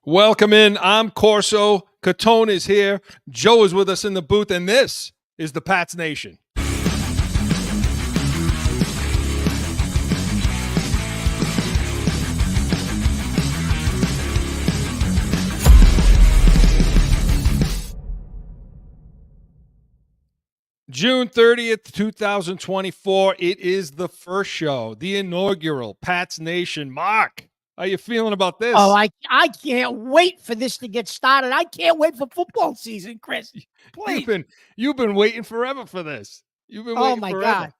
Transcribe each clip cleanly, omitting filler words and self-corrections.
Welcome in. I'm Corso. Catone is here. Joe is with us in the booth, and this is the Pats Nation. June 30th, 2024. It is the first show, the inaugural Pats Nation. Mark, how you feeling about this? Oh, I can't wait for this to get started. I can't wait for football season, Chris. Please. You've been waiting forever for this. You've been waiting forever. God.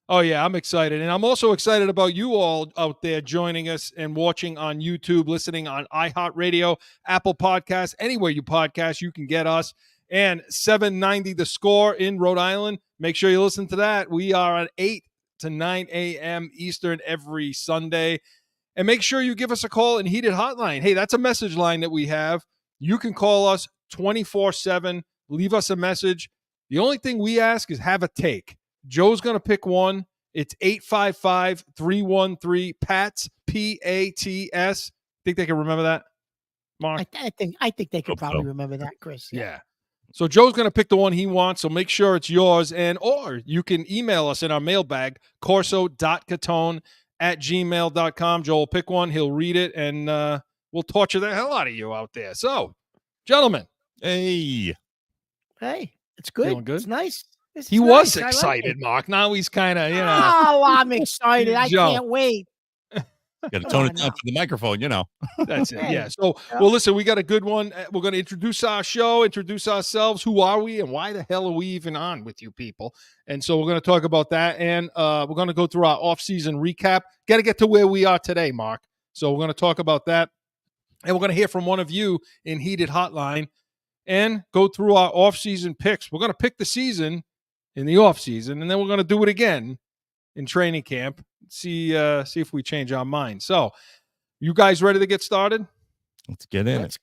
Oh, yeah, I'm excited. And I'm also excited about you all out there joining us and watching on YouTube, listening on iHeartRadio, Apple Podcasts, anywhere you podcast, you can get us. And 790 The Score in Rhode Island. Make sure you listen to that. We are at 8 to 9 a.m. Eastern every Sunday. And make sure you give us a call in Heated Hotline. Hey, that's a message line that we have. You can call us 24/7. Leave us a message. The only thing we ask is have a take. Joe's going to pick one. It's 855-313-PATS, P-A-T-S. Think they can remember that, Mark? I think they can probably remember that, Chris. Yeah. So Joe's going to pick the one he wants, so make sure it's yours. Or you can email us in our mailbag, corso.catone@gmail.com. Joe will pick one. He'll read it, and we'll torture the hell out of you out there. So, gentlemen. Hey, it's good. Feeling good? It's nice. He was excited, Mark. Now he's kind of, Oh, I'm excited. I can't wait. Got to tone it down for the microphone, That's it, yeah. So, well, listen, we got a good one. We're going to introduce our show, introduce ourselves. Who are we, and why the hell are we even on with you people? And so we're going to talk about that, and we're going to go through our off-season recap. Got to get to where we are today, Mark. So we're going to talk about that, and we're going to hear from one of you in Heated Hotline and go through our off-season picks. We're going to pick the season in the off-season, and then we're going to do it again in training camp. See if we change our mind. So, you guys ready to get started? Let's get in. Let's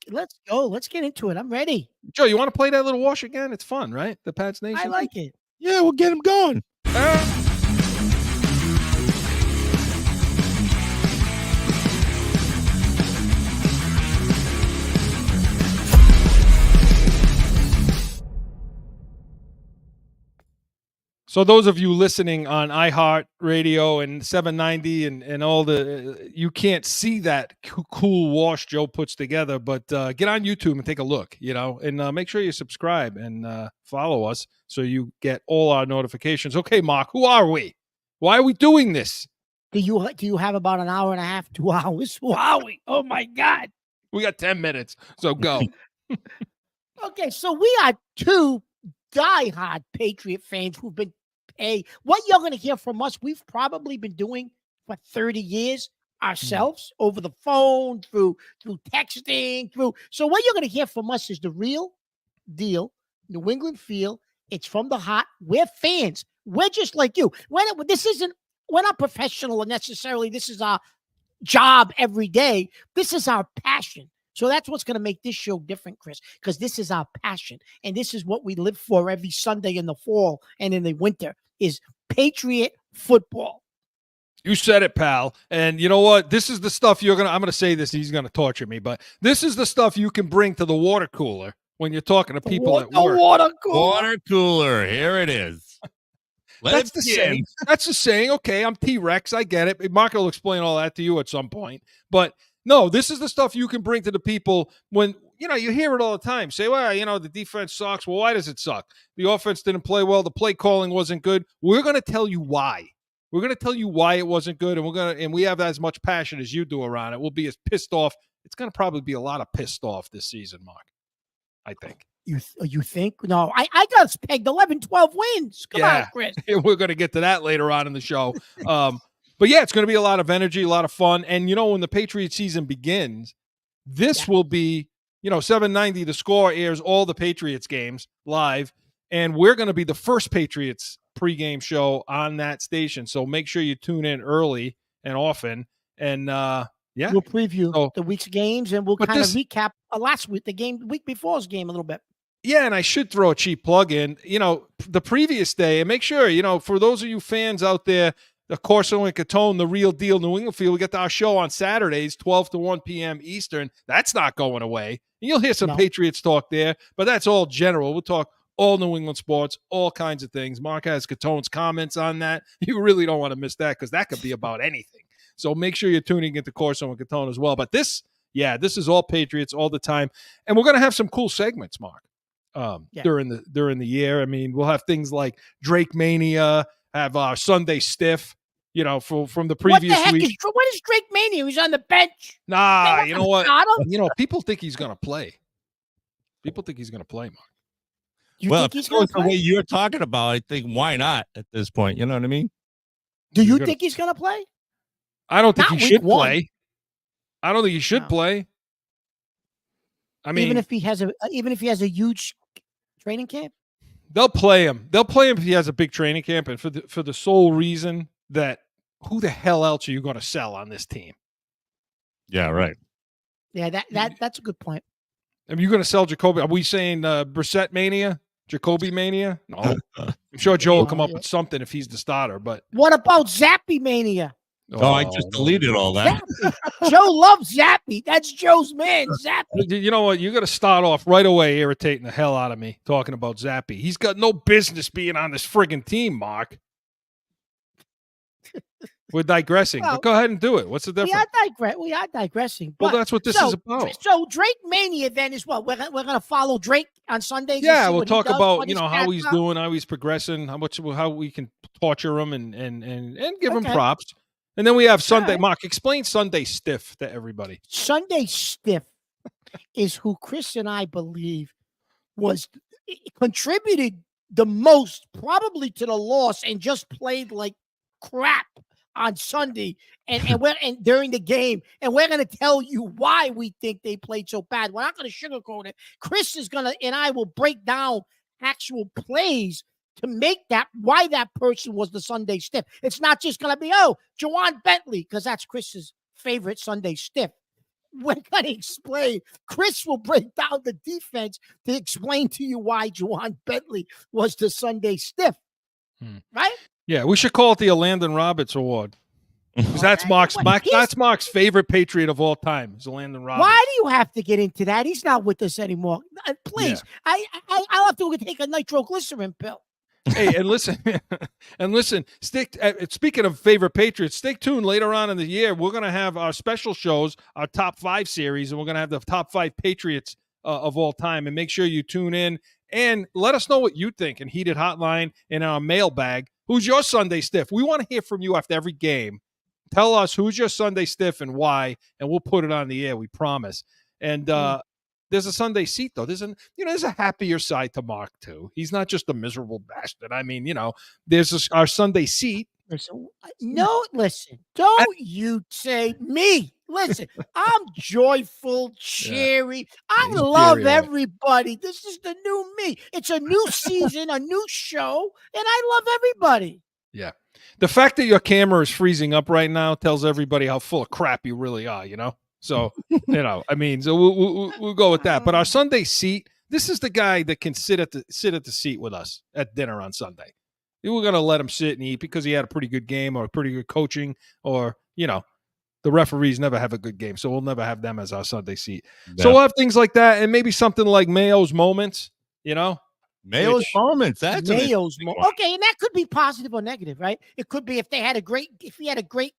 go. Let's get into it. I'm ready. Joe, you want to play that little wash again? It's fun, right? The Pats Nation. I like it. Yeah, we'll get him going. So those of you listening on iHeartRadio and 790 and all the, you can't see that cool wash Joe puts together, but get on YouTube and take a look, and make sure you subscribe and follow us so you get all our notifications. Okay, Mark, who are we? Why are we doing this? Do you have about an hour and a half, 2 hours? Who are we? Oh, my God. We got 10 minutes, so go. Okay, so we are two diehard Patriot fans who've been what you're going to hear from us, we've probably been doing for 30 years ourselves over the phone, through texting, So what you're going to hear from us is the real deal, New England feel. It's from the heart. We're fans. We're just like you. We're not professional necessarily. This is our job every day. This is our passion. So that's what's going to make this show different, Chris, because this is our passion. And this is what we live for every Sunday in the fall and in the winter is Patriot football. You said it, pal. And you know what? This is the stuff I'm going to say this. He's going to torture me, but this is the stuff you can bring to the water cooler when you're talking to people at work. Water cooler. Here it is. That's the saying. That's the saying. Okay, I'm T-Rex. I get it. Mark will explain all that to you at some point. But no, this is the stuff you can bring to the people when, you hear it all the time. Say, well, the defense sucks. Well, why does it suck? The offense didn't play well. The play calling wasn't good. We're going to tell you why. We're going to tell you why it wasn't good, and we have as much passion as you do around it. We'll be as pissed off. It's going to probably be a lot of pissed off this season, Mark, I think. You think? No, I got us pegged 11, 12 wins. Come on, Chris. We're going to get to that later on in the show. But yeah, it's going to be a lot of energy, a lot of fun. And, when the Patriot season begins, this will be, 790 The Score airs all the Patriots games live. And we're going to be the first Patriots pregame show on that station. So make sure you tune in early and often. And, we'll preview the week's games and we'll kind of recap last week, the week before's game a little bit. Yeah, and I should throw a cheap plug in. The previous day, and make sure, for those of you fans out there, the Corso and Catone, the real deal New England feel. We get our show on Saturdays, 12 to 1 p.m. Eastern. That's not going away. And you'll hear some Patriots talk there, but that's all general. We'll talk all New England sports, all kinds of things. Mark has Catone's comments on that. You really don't want to miss that because that could be about anything. So make sure you're tuning into Corso and Catone as well. But this is all Patriots all the time. And we're going to have some cool segments, Mark, during the year. I mean, we'll have things like Drake Mania, have Sunday Stiff, from the previous week. What is Drake Mania? He's on the bench. Nah, you know what? People think he's going to play. People think he's going to play, Mark. You think he's going to play? The way you're talking about, I think why not at this point? You know what I mean? Do you think he's going to play? I don't think he should play. I don't think he should play. I mean, even if he has a huge training camp, they'll play him. They'll play him if he has a big training camp, and for the sole reason that who the hell else are you going to sell on this team? Yeah, right. Yeah, that's a good point. Are you going to sell Jacoby? Are we saying Brissett Mania? Jacoby Mania? No. I'm sure Joe will come up with something if he's the starter. But what about Zappy Mania? I just deleted all that. Joe loves Zappy. That's Joe's man, Zappy. You know what? You got to start off right away irritating the hell out of me talking about Zappy. He's got no business being on this friggin' team, Mark. We're digressing. But go ahead and do it. What's the difference? We are digressing. Well, that's what this is about. So Drake Mania then is what? We're going to follow Drake on Sundays? Yeah, we'll talk about, how he's doing, how he's progressing, how we can torture him and give him props. And then we have Sunday. Right. Mark, explain Sunday Stiff to everybody. Sunday Stiff is who Chris and I believe contributed the most probably to the loss and just played like crap on Sunday and during the game, and we're going to tell you why we think they played so bad. We're not going to sugarcoat it. Chris is going to, and I will break down actual plays to make that why that person was the Sunday Stiff. It's not just going to be, Juwan Bentley, because that's Chris's favorite Sunday Stiff. We're going to explain. Chris will break down the defense to explain to you why Juwan Bentley was the Sunday Stiff. Right? Yeah, we should call it the Landon Roberts Award. Because that's Mark's favorite Patriot of all time, is Landon Roberts. Why do you have to get into that? He's not with us anymore. Please, yeah. I'll have to take a nitroglycerin pill. Hey, and listen, speaking of favorite Patriots, stay tuned later on in the year. We're going to have our special shows, our top 5 series, and we're going to have the top 5 Patriots of all time. And make sure you tune in and let us know what you think in Heated Hotline in our mailbag. Who's your Sunday Stiff? We want to hear from you after every game. Tell us who's your Sunday Stiff and why, and we'll put it on the air, we promise. And there's a Sunday seat, though. There's a happier side to Mark, too. He's not just a miserable bastard. I mean, there's our Sunday seat. Listen, don't you say me. Listen, I'm joyful, cheery. I love everybody. This is the new me. It's a new season, a new show, and I love everybody. Yeah. The fact that your camera is freezing up right now tells everybody how full of crap you really are, So, so we'll go with that. But our Sunday seat, this is the guy that can sit at the seat with us at dinner on Sunday. We're going to let him sit and eat because he had a pretty good game or pretty good coaching or, the referees never have a good game. So we'll never have them as our Sunday seat. Yeah. So we'll have things like that and maybe something like Mayo's Moments, Mayo's Moments. That's Mayo's Moments. Okay, and that could be positive or negative, right? It could be if he had a great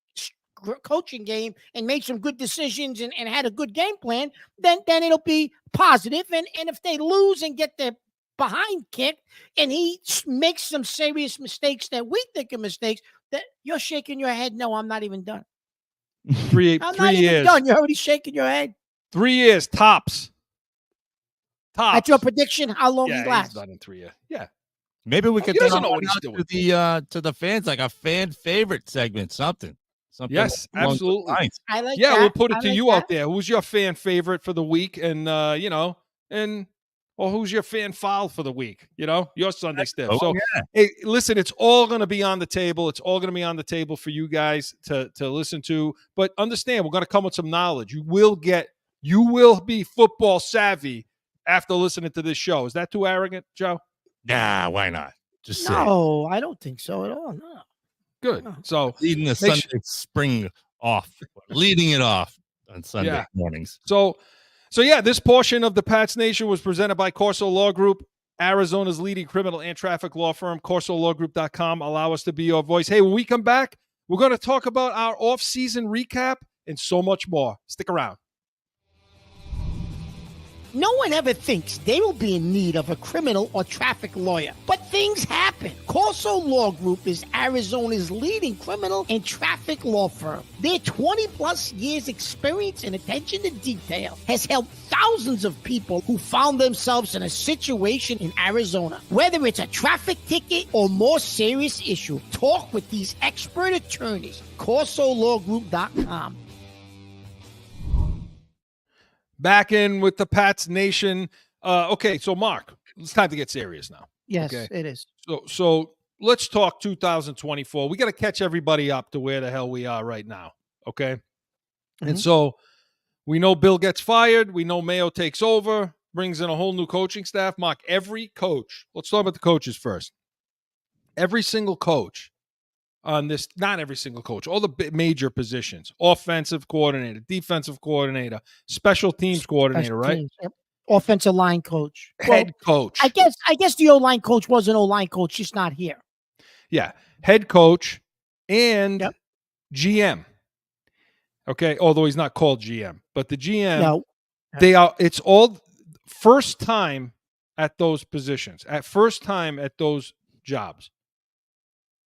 coaching game and made some good decisions and had a good game plan, then it'll be positive. And if they lose and get their behind kicked and he makes some serious mistakes that we think are mistakes, that you're shaking your head. No, I'm not even done. 3 years. Done. You're already shaking your head. 3 years tops. That's your prediction. How long he lasts? He's done in 3 years. Yeah. Maybe we could know what he's doing to the fans, like a fan favorite segment, something. Yes, absolutely. I like. Yeah, that. we'll put it to you out there. Who's your fan favorite for the week? And or who's your fan foul for the week? Your Sunday Stiff. So, hey, listen, it's all going to be on the table. It's all going to be on the table for you guys to listen to. But understand, we're going to come with some knowledge. You will be football savvy after listening to this show. Is that too arrogant, Joe? Nah, why not? No, I don't think so at all. No. Good. So leading the make Sunday sure- spring off, leading it off on Sunday Yeah. mornings. So yeah, this portion of the Pats Nation was presented by Corso Law Group, Arizona's leading criminal and traffic law firm. CorsoLawGroup.com. Allow us to be your voice. Hey, when we come back, we're going to talk about our off-season recap and so much more. Stick around. No one ever thinks they will be in need of a criminal or traffic lawyer, but things happen. Corso Law Group is Arizona's leading criminal and traffic law firm. Their 20-plus years experience and attention to detail has helped thousands of people who found themselves in a situation in Arizona. Whether it's a traffic ticket or more serious issue, talk with these expert attorneys. CorsoLawGroup.com. Back in with the Pats Nation. Okay, so Mark, it's time to get serious now. Yes, Okay. it is. So let's talk 2024. We got to catch everybody up to where the hell we are right now. Okay. And so we know Bill gets fired. We know Mayo takes over, brings in a whole new coaching staff. Mark, every coach, let's talk about the coaches first. Every single coach on this, not every single coach, all the major positions, offensive coordinator, defensive coordinator, special teams coordinator, Special right? teams, yep. Offensive line coach. Head coach. I guess the O-line coach was an O-line coach, just not here. Yeah. Head coach and Yep. GM. Okay. Although he's not called GM, but the GM, No. it's all first time at those positions, at first time at those jobs.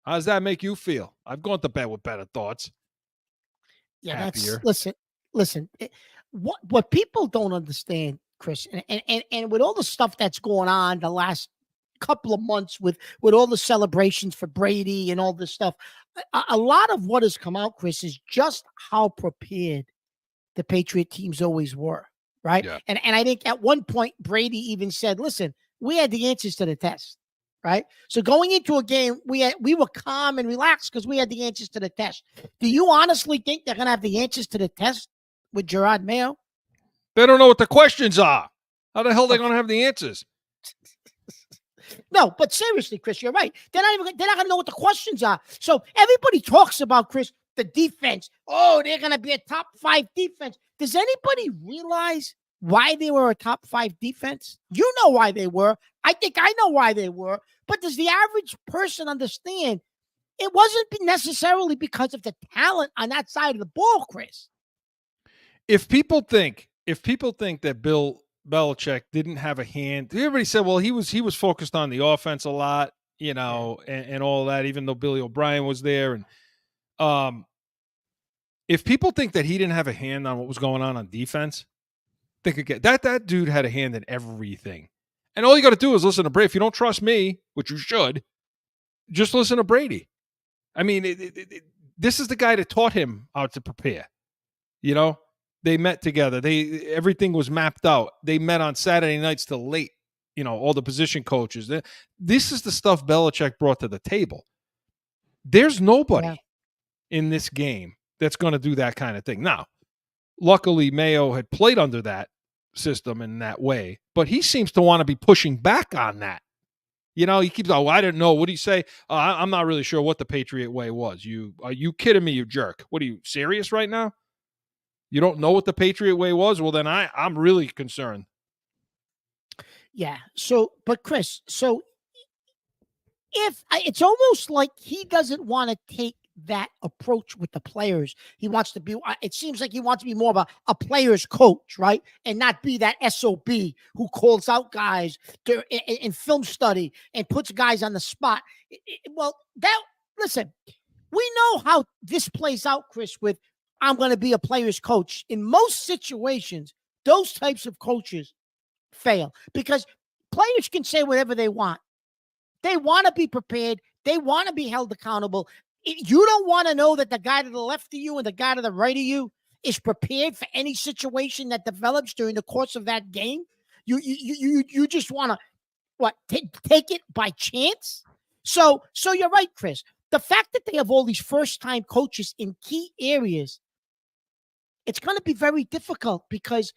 How does that make you feel? I've gone to bed with better thoughts. Yeah, Happier. listen. What people don't understand, Chris, and with all the stuff that's going on the last couple of months with all the celebrations for Brady and all this stuff, a lot of what has come out, Chris, is just how prepared the Patriot teams always were, right? Yeah. And I think at one point Brady even said, "Listen, we had the answers to the test." Right. So going into a game, we were calm and relaxed because we had the answers to the test. Do you honestly think they're going to have the answers to the test with Gerard Mayo? They don't know what the questions are. How the hell are they going to have the answers? No, but seriously, Chris, you're right. They're not going to know what the questions are. So everybody talks about, Chris, the defense. Oh, they're going to be a top 5 defense. Does anybody realize why they were a top 5 defense? You know why they were. I think I know why they were. But does the average person understand it wasn't necessarily because of the talent on that side of the ball, Chris? If people think that Bill Belichick didn't have a hand, everybody said, well, he was focused on the offense a lot, you know, and all that, even though Billy O'Brien was there. And if people think that he didn't have a hand on what was going on defense, think again. That dude had a hand in everything. And all you got to do is listen to Brady. If you don't trust me, which you should, just listen to Brady. I mean, this is the guy that taught him how to prepare. You know, they met together. Everything was mapped out. They met on Saturday nights till late. You know, all the position coaches. This is the stuff Belichick brought to the table. There's nobody in this game that's going to do that kind of thing. Now, luckily, Mayo had played under that system in that way, but he seems to want to be pushing back on that. You know, he keeps, I didn't know. What do you say? I'm not really sure what the Patriot way was. Are you kidding me, you jerk? What are you, serious right now? You don't know what the Patriot way was? Well, then I'm really concerned. Yeah. So, but Chris, if it's almost like he doesn't want to take that approach with the players. He wants to be, it seems like he wants to be more of a player's coach, right? And not be that SOB who calls out guys in film study and puts guys on the spot. Listen, we know how this plays out, Chris, with I'm going to be a player's coach. In most situations, those types of coaches fail because players can say whatever they want. They want to be prepared. They want to be held accountable. You don't want to know that the guy to the left of you and the guy to the right of you is prepared for any situation that develops during the course of that game. You just want to take it by chance. So you're right, Chris. The fact that they have all these first-time coaches in key areas, it's going to be very difficult because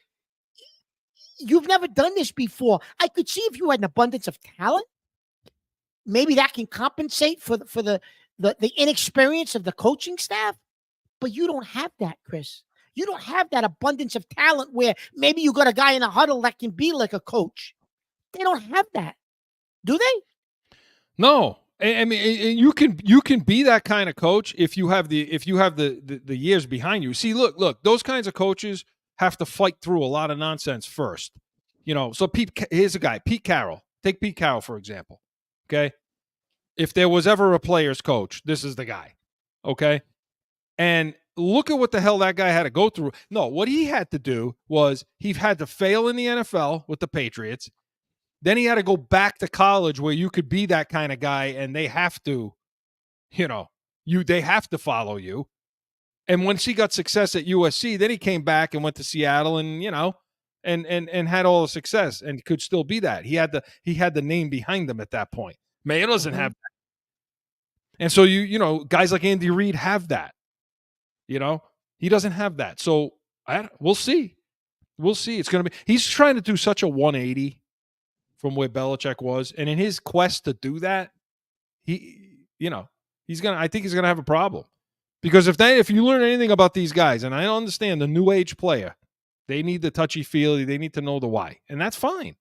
you've never done this before. I could see if you had an abundance of talent, maybe that can compensate for the the inexperience of the coaching staff, but you don't have that, Chris. You don't have that abundance of talent where maybe you got a guy in a huddle that can be like a coach. They don't have that, do they? No. I mean, you can be that kind of coach if you have the years behind you. See, look, those kinds of coaches have to fight through a lot of nonsense first. So here's a guy, Pete Carroll. Take Pete Carroll, for example. Okay. If there was ever a player's coach, this is the guy. Okay. And look at what the hell that guy had to go through. No, what he had to do was he had to fail in the NFL with the Patriots. Then he had to go back to college where you could be that kind of guy and they have to, they have to follow you. And once he got success at USC, then he came back and went to Seattle and, and had all the success and could still be that. He had the name behind him at that point. Mayo doesn't have that. And so guys like Andy Reid have that. He doesn't have that. So we'll see. We'll see. It's going to be, he's trying to do such a 180 from where Belichick was. And in his quest to do that, I think he's going to have a problem. Because if you learn anything about these guys, and I understand the new age player, they need the touchy-feely, they need to know the why. And that's fine,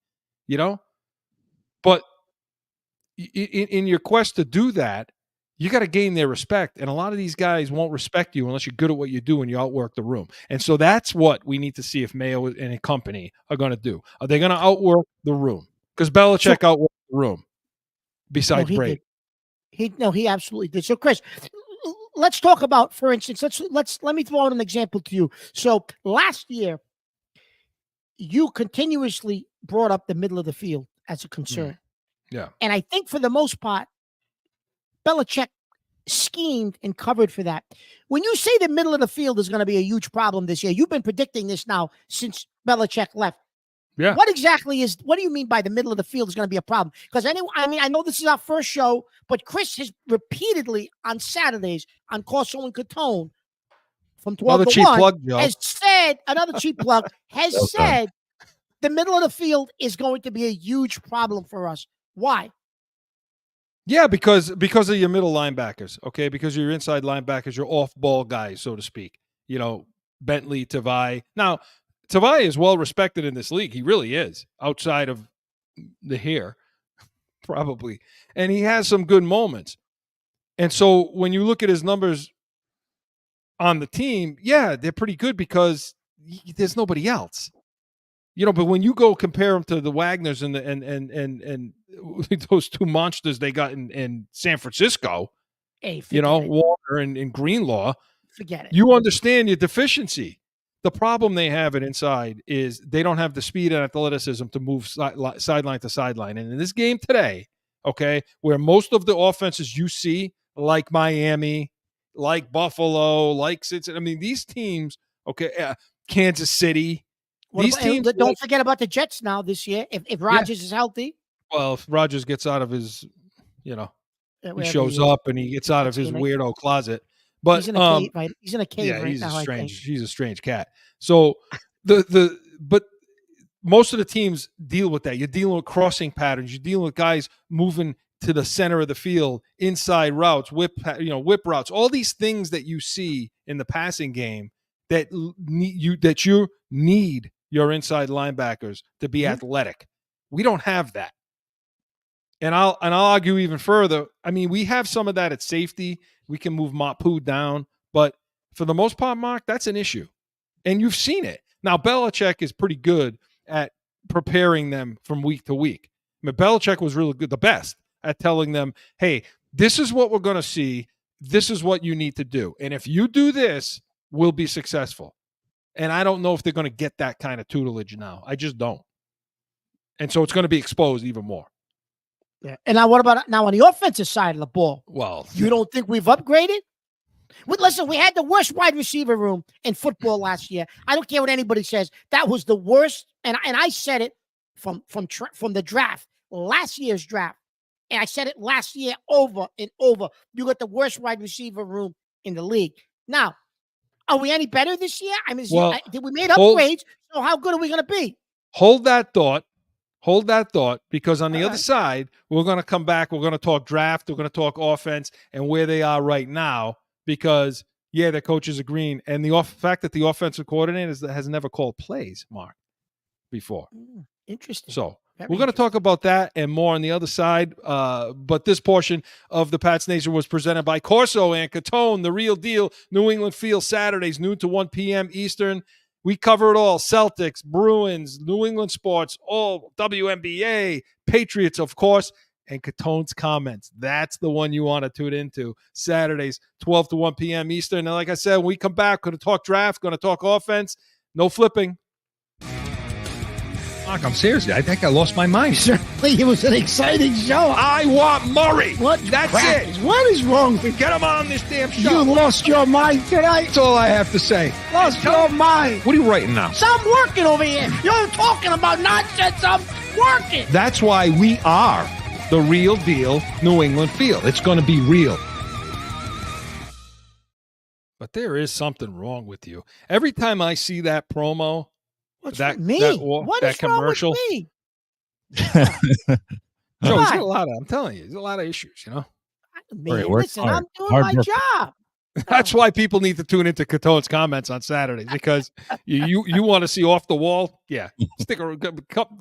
But in your quest to do that, you got to gain their respect. And a lot of these guys won't respect you unless you're good at what you do and you outwork the room. And so that's what we need to see if Mayo and a company are going to do. Are they going to outwork the room? Because Belichick outworked the room besides Brady. He absolutely did. So, Chris, let's talk about, for instance, let me throw out an example to you. So last year, you continuously brought up the middle of the field as a concern. Yeah. And I think for the most part, Belichick schemed and covered for that. When you say the middle of the field is going to be a huge problem this year, you've been predicting this now since Belichick left. Yeah. What do you mean by the middle of the field is going to be a problem? Because I know this is our first show, but Chris has repeatedly on Saturdays on Corso and Catone from 12 to 1 has said, another cheap plug, said the middle of the field is going to be a huge problem for us. Why? Yeah, because of your middle linebackers, okay? Because your inside linebackers, your off-ball guys, so to speak. Bentley, Tavai. Now, Tavai is well respected in this league. He really is, outside of the hair, probably. And he has some good moments. And so when you look at his numbers on the team, yeah, they're pretty good because there's nobody else. But when you go compare them to the Wagners and those two monsters they got in San Francisco, Walker and Greenlaw, forget it. You understand your deficiency. The problem they have at inside is they don't have the speed and athleticism to move sideline to sideline. And in this game today, okay, where most of the offenses you see, like Miami, like Buffalo, like Cincinnati, these teams, okay, Kansas City, these teams. Don't forget about the Jets now this year. If Rodgers is healthy. Well, if Rodgers gets out of his, he shows up and he gets out of his weirdo closet. But he's in a cave, right? He's in a cave right now. He's a strange cat. So but most of the teams deal with that. You're dealing with crossing patterns. You're dealing with guys moving to the center of the field, inside routes, whip routes, all these things that you see in the passing game that you need your inside linebackers to be athletic. We don't have that. And I'll argue even further. We have some of that at safety. We can move Mapu down, but for the most part, Mark, that's an issue. And you've seen it. Now, Belichick is pretty good at preparing them from week to week. Belichick was really good, the best at telling them, hey, this is what we're going to see. This is what you need to do. And if you do this, we'll be successful. And I don't know if they're going to get that kind of tutelage now. I just don't. And so it's going to be exposed even more. Yeah. And now what about now on the offensive side of the ball? Well, you don't think we've upgraded? Listen, we had the worst wide receiver room in football last year. I don't care what anybody says. That was the worst. And I said it from the draft, last year's draft. And I said it last year over and over. You got the worst wide receiver room in the league. Now, are we any better this year? Did we make upgrades? So how good are we going to be? Hold that thought. Hold that thought, because on the All other right. side, we're going to come back. We're going to talk draft. We're going to talk offense and where they are right now, because, yeah, their coaches are green. And the fact that the offensive coordinator has never called plays, Mark, before. Interesting. So Very we're going to talk about that and more on the other side. But this portion of the Pats Nation was presented by Corso and Catone, the real deal. New England Field, Saturdays, noon to 1 p.m. Eastern. We cover it all. Celtics, Bruins, New England sports, all WNBA, Patriots, of course, and Catone's comments. That's the one you want to tune into. Saturdays, 12 to 1 p.m. Eastern. And like I said, when we come back, going to talk draft, going to talk offense. No flipping. Mark, I'm serious. I think I lost my mind. Certainly, it was an exciting show. I want Murray. What? That's crackers? it. What is wrong with Get him on this damn you? show. Lost your mind tonight. That's all I have to say. Lost your mind. What are you writing now? So I'm working over here. You're talking about nonsense. I'm working. That's why we are the real deal New England Field. It's going to be real. But there is something wrong with you. Every time I see that promo, What's that with me? What that is wrong with commercial, me? Joe, he's Why? got a lot of. I'm telling you, there's a lot of issues. Man, work Listen, hard. I'm doing Hard my work. job. that's why people need to tune into Catone's comments on Saturdays, because you want to see off the wall. Yeah,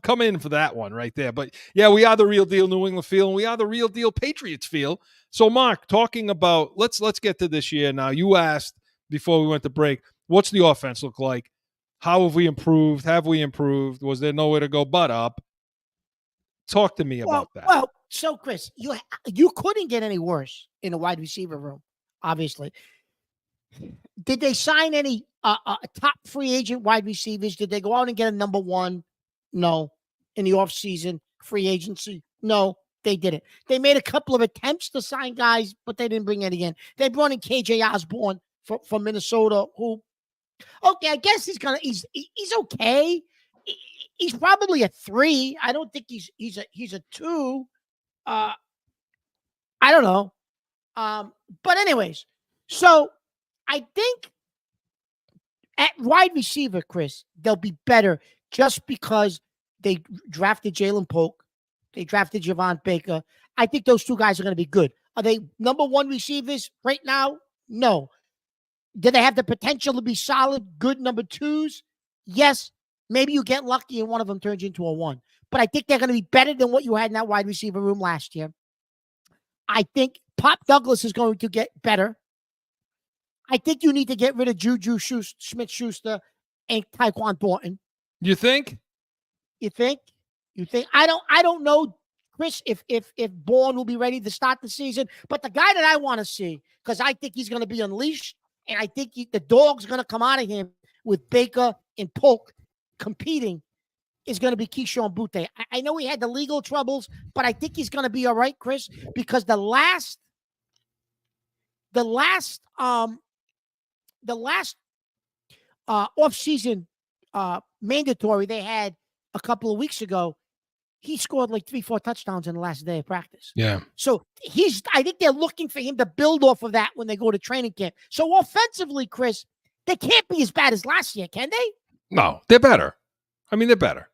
come in for that one right there. But yeah, we are the real deal New England Field, and we are the real deal Patriots Field. So, Mark, talking about let's get to this year now. You asked before we went to break, what's the offense look like? How have we improved? Have we improved? Was there nowhere to go but up? Talk to me about that. Well, so Chris, you couldn't get any worse in the wide receiver room, obviously. Did they sign any top free agent wide receivers? Did they go out and get a number one? No. In the offseason, free agency? No, they didn't. They made a couple of attempts to sign guys, but they didn't bring any in. They brought in KJ Osborne from Minnesota, who, okay, I guess he's okay. He's probably a 3. I don't think he's a 2. I don't know. But anyways, so I think at wide receiver, Chris, they'll be better just because they drafted Jalen Polk. They drafted Javon Baker. I think those two guys are going to be good. Are they number one receivers right now? No. Do they have the potential to be solid, good number 2s? Yes. Maybe you get lucky and one of them turns into a 1. But I think they're going to be better than what you had in that wide receiver room last year. I think Pop Douglas is going to get better. I think you need to get rid of Juju Smith-Schuster and Tyquan Thornton. You think? You think? I don't know, Chris, if Bourne will be ready to start the season. But the guy that I want to see, because I think he's going to be unleashed, and I think the dog's going to come out of him with Baker and Polk competing, is going to be Keyshawn Butte. I know he had the legal troubles, but I think he's going to be all right, Chris, because the last off-season mandatory they had a couple of weeks ago, he scored like 3-4 touchdowns in the last day of practice. Yeah. So I think they're looking for him to build off of that when they go to training camp. So offensively, Chris, they can't be as bad as last year, can they? No, they're better. I mean, they're better.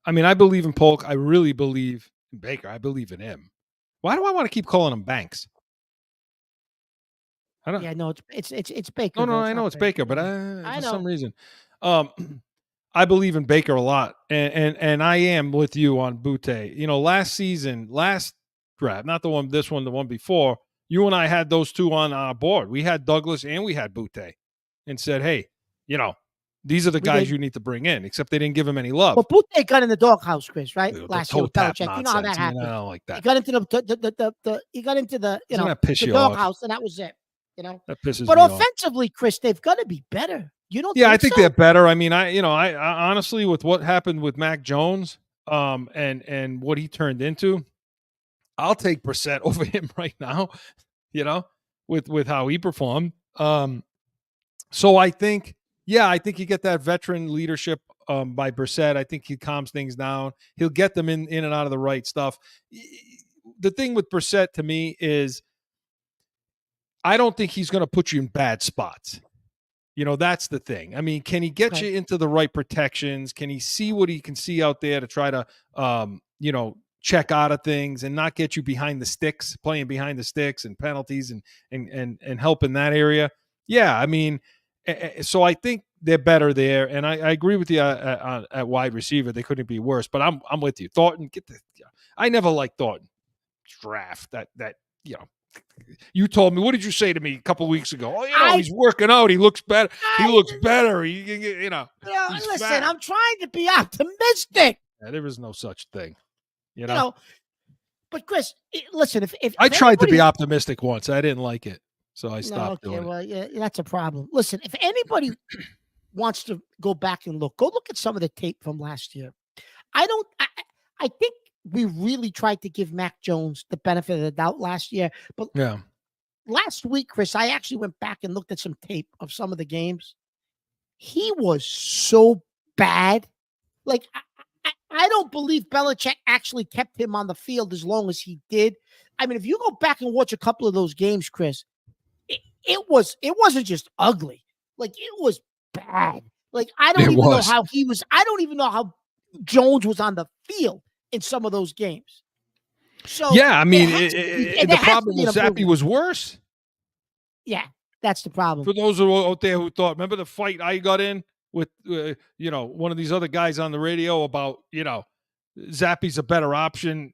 I mean, I believe in Polk. I really believe in Baker. I believe in him. Why do I want to keep calling him Banks? I don't. Yeah, no, it's Baker. No, I know it's Baker, but I for know. some reason, I believe in Baker a lot, and I am with you on Butte. You know, last draft, not the one, this one, the one before. You and I had those two on our board. We had Douglas and we had Butte, and said, hey, you know, these are the guys you need to bring in. Except they didn't give him any love. Well, Butte got in the doghouse, Chris, right? The Last year with toe tap Belichick. You know how that nonsense. happened. I don't like that. He got into the Doesn't that piss the you off? doghouse, and that was it. You know, That pisses but me off. offensively, Chris, they've got to be better. You don't? Yeah, I think so? they're better. I mean, I honestly, with what happened with Mac Jones, and what he turned into, I'll take Brissett over him right now. You know, with how he performed. So I think you get that veteran leadership by Brissett. I think he calms things down. He'll get them in and out of the right stuff. The thing with Brissett to me is, I don't think he's going to put you in bad spots. That's the thing. I mean, can he get you into the right protections? Can he see what he can see out there to try to, check out of things and not get you behind the sticks, playing behind the sticks and penalties and help in that area? Yeah, I mean, so I think they're better there, and I agree with you at wide receiver. They couldn't be worse, but I'm with you. Thornton, I never liked Thornton draft. That you told me. What did you say to me a couple of weeks ago? Oh, he's working out. He looks better. He looks better. Listen, fat. I'm trying to be optimistic. Yeah, there is no such thing. But Chris, listen. If I tried to be optimistic once, I didn't like it, so I stopped doing it. Well, yeah, that's a problem. Listen, if anybody wants to go back and go look at some of the tape from last year. I think we really tried to give Mac Jones the benefit of the doubt last year, but last week, Chris, I actually went back and looked at some tape of some of the games. He was so bad. Like, I don't believe Belichick actually kept him on the field as long as he did. I mean, if you go back and watch a couple of those games, Chris, it wasn't just ugly. Like, it was bad. Like, I don't even know how he was. I don't even know how Jones was on the field in some of those games. So yeah, I mean, the problem with Zappe was worse. Yeah, that's the problem. For those out there who thought, remember the fight I got in with, one of these other guys on the radio about, Zappe's a better option.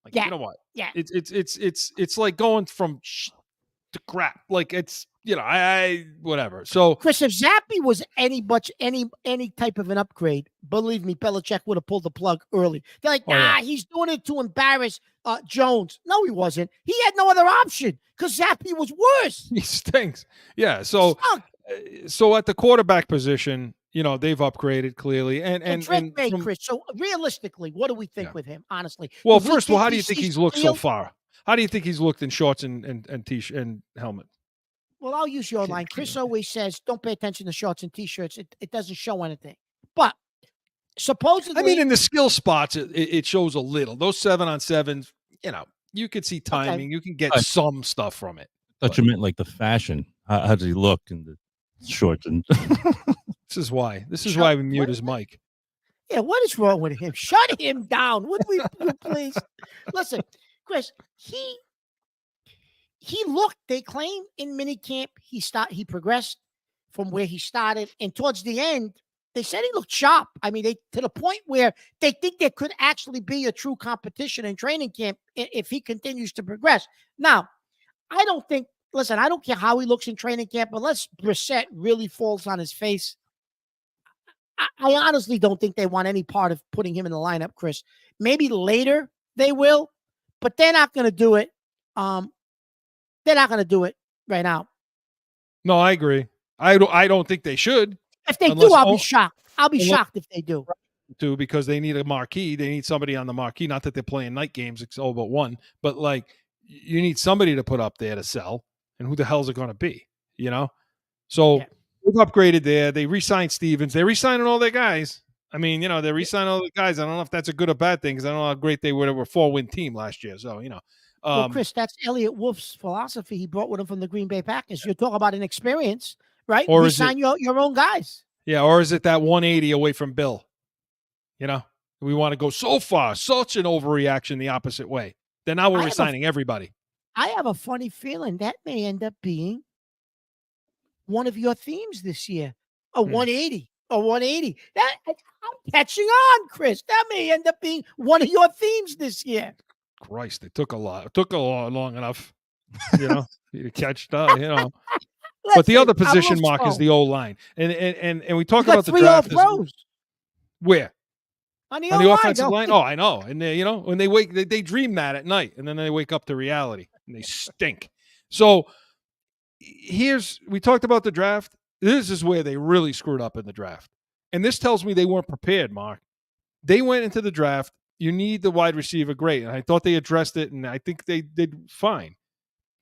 Like, you know what? Yeah, it's like going from to crap. Like, it's, I whatever. So Chris, if Zappe was any type of an upgrade, believe me, Belichick would have pulled the plug early. They're like, he's doing it to embarrass Jones. No, he wasn't. He had no other option because Zappe was worse. He stinks. Yeah. So at the quarterback position, they've upgraded clearly. And Drake May, Chris. So realistically, what do we think with him? Honestly. Well, first of all, how do you think he's looked so far? How do you think he's looked in shorts and t-shirt and helmet? Well, I'll use your line. Chris always says, don't pay attention to shorts and T-shirts. It doesn't show anything. But supposedly... I mean, in the skill spots, it shows a little. Those 7-on-7s, you could see timing. Okay. You can get some stuff from it. I thought you meant like the fashion. How does he look in the shorts? And This is why we mute his mic. Yeah, what is wrong with him? Shut him down. Would we please? Listen, Chris, he looked, they claim in minicamp, he progressed from where he started. And towards the end, they said he looked sharp. I mean, to the point where they think there could actually be a true competition in training camp if he continues to progress. Now, I don't care how he looks in training camp, unless Brissett really falls on his face. I honestly don't think they want any part of putting him in the lineup, Chris. Maybe later they will, but they're not going to do it. They're not going to do it right now. No, I agree. I don't think they should. If they do, I'll be shocked. I'll be shocked if they do. Because they need a marquee. They need somebody on the marquee. Not that they're playing night games, it's all but one. But, like, you need somebody to put up there to sell. And who the hell is it going to be? So they've upgraded there. They re-signed Stevens. They're re-signing all their guys. I mean, they're re-signing all the guys. I don't know if that's a good or bad thing because I don't know how great they were. They were a 4-win team last year. So, well, Chris, that's Elliot Wolf's philosophy he brought with him from the Green Bay Packers. You're talking about an experience, right? Or sign your own guys. Yeah, or is it that 180 away from Bill? We want to go so far, such an overreaction the opposite way. Then now we're resigning everybody. I have a funny feeling that may end up being one of your themes this year. A 180. A 180. I'm catching on, Chris. That may end up being one of your themes this year. Christ, it took a lot. It took long enough, to catch that, But the other position, Mark, is the O-line. And we talk about the draft. Where? On the offensive line? Oh, I know. And when they wake, they dream that at night, and then they wake up to reality, and they stink. So we talked about the draft. This is where they really screwed up in the draft. And this tells me they weren't prepared, Mark. They went into the draft. You need the wide receiver, great. And I thought they addressed it, and I think they did fine.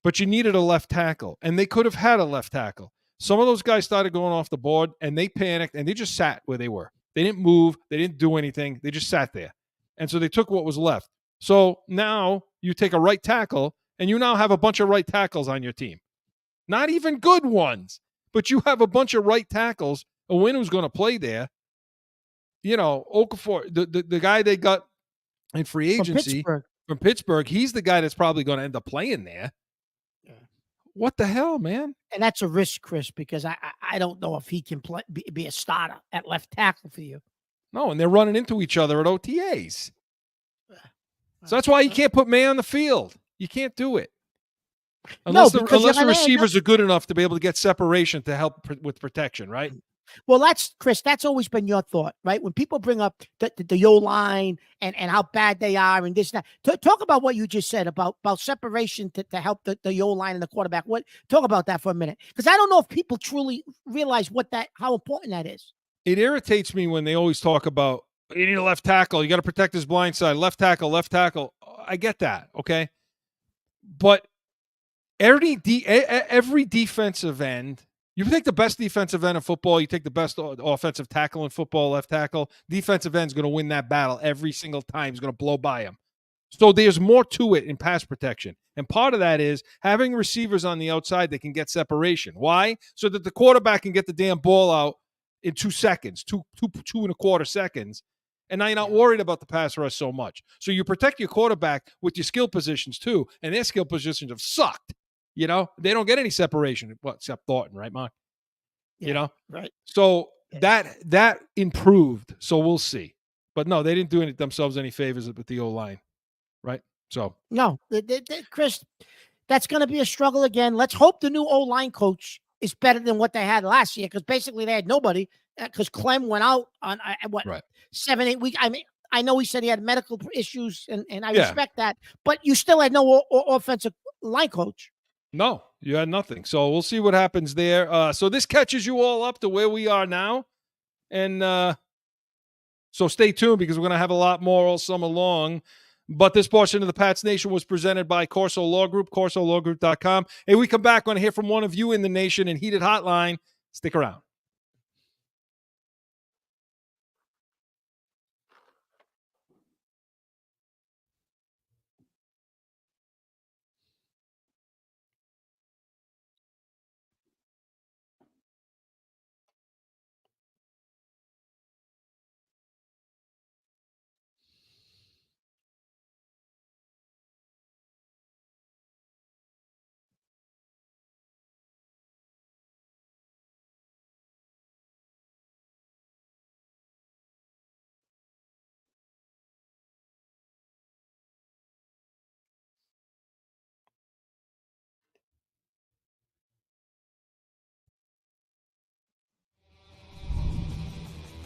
But you needed a left tackle, and they could have had a left tackle. Some of those guys started going off the board, and they panicked, and they just sat where they were. They didn't move. They didn't do anything. They just sat there. And so they took what was left. So now you take a right tackle, and you now have a bunch of right tackles on your team. Not even good ones. but you have a bunch of right tackles. A win who's going to play there. Okafor, the guy they got in free agency from Pittsburgh, he's the guy that's probably going to end up playing there. Yeah. What the hell, man? And that's a risk, Chris, because I don't know if he can be a starter at left tackle for you. No, and they're running into each other at OTAs. So that's why you can't put May on the field. You can't do it. Unless the receivers are good enough to be able to get separation to help with protection, right? Well, Chris, that's always been your thought, right? When people bring up the O-line and how bad they are and this and that, talk about what you just said about separation to help the O-line and the quarterback. Talk about that for a minute, because I don't know if people truly realize how important that is. It irritates me when they always talk about, you need a left tackle, you got to protect his blind side, left tackle. I get that, okay? But every defensive end, you take the best defensive end in football, you take the best offensive tackle in football, left tackle, defensive end's going to win that battle every single time. He's going to blow by him. So there's more to it in pass protection. And part of that is having receivers on the outside that can get separation. Why? So that the quarterback can get the damn ball out in 2 seconds, two and a quarter seconds. And now you're not worried about the pass rush so much. So you protect your quarterback with your skill positions too. And their skill positions have sucked. They don't get any separation, except Thornton, right, Mark? Yeah, right. So that improved. So we'll see. But no, they didn't do themselves any favors with the O-line, right? So no, Chris, that's going to be a struggle again. Let's hope the new O-line coach is better than what they had last year, because basically they had nobody. Because Clem went out on 7-8 weeks. I mean, I know he said he had medical issues, and I respect that, but you still had no offensive line coach. No, you had nothing. So we'll see what happens there. So this catches you all up to where we are now. And so stay tuned, because we're going to have a lot more all summer long. But this portion of the Pats Nation was presented by Corso Law Group, corsolawgroup.com. Hey, we come back, we're going to hear from one of you in the nation in Heated Hotline. Stick around.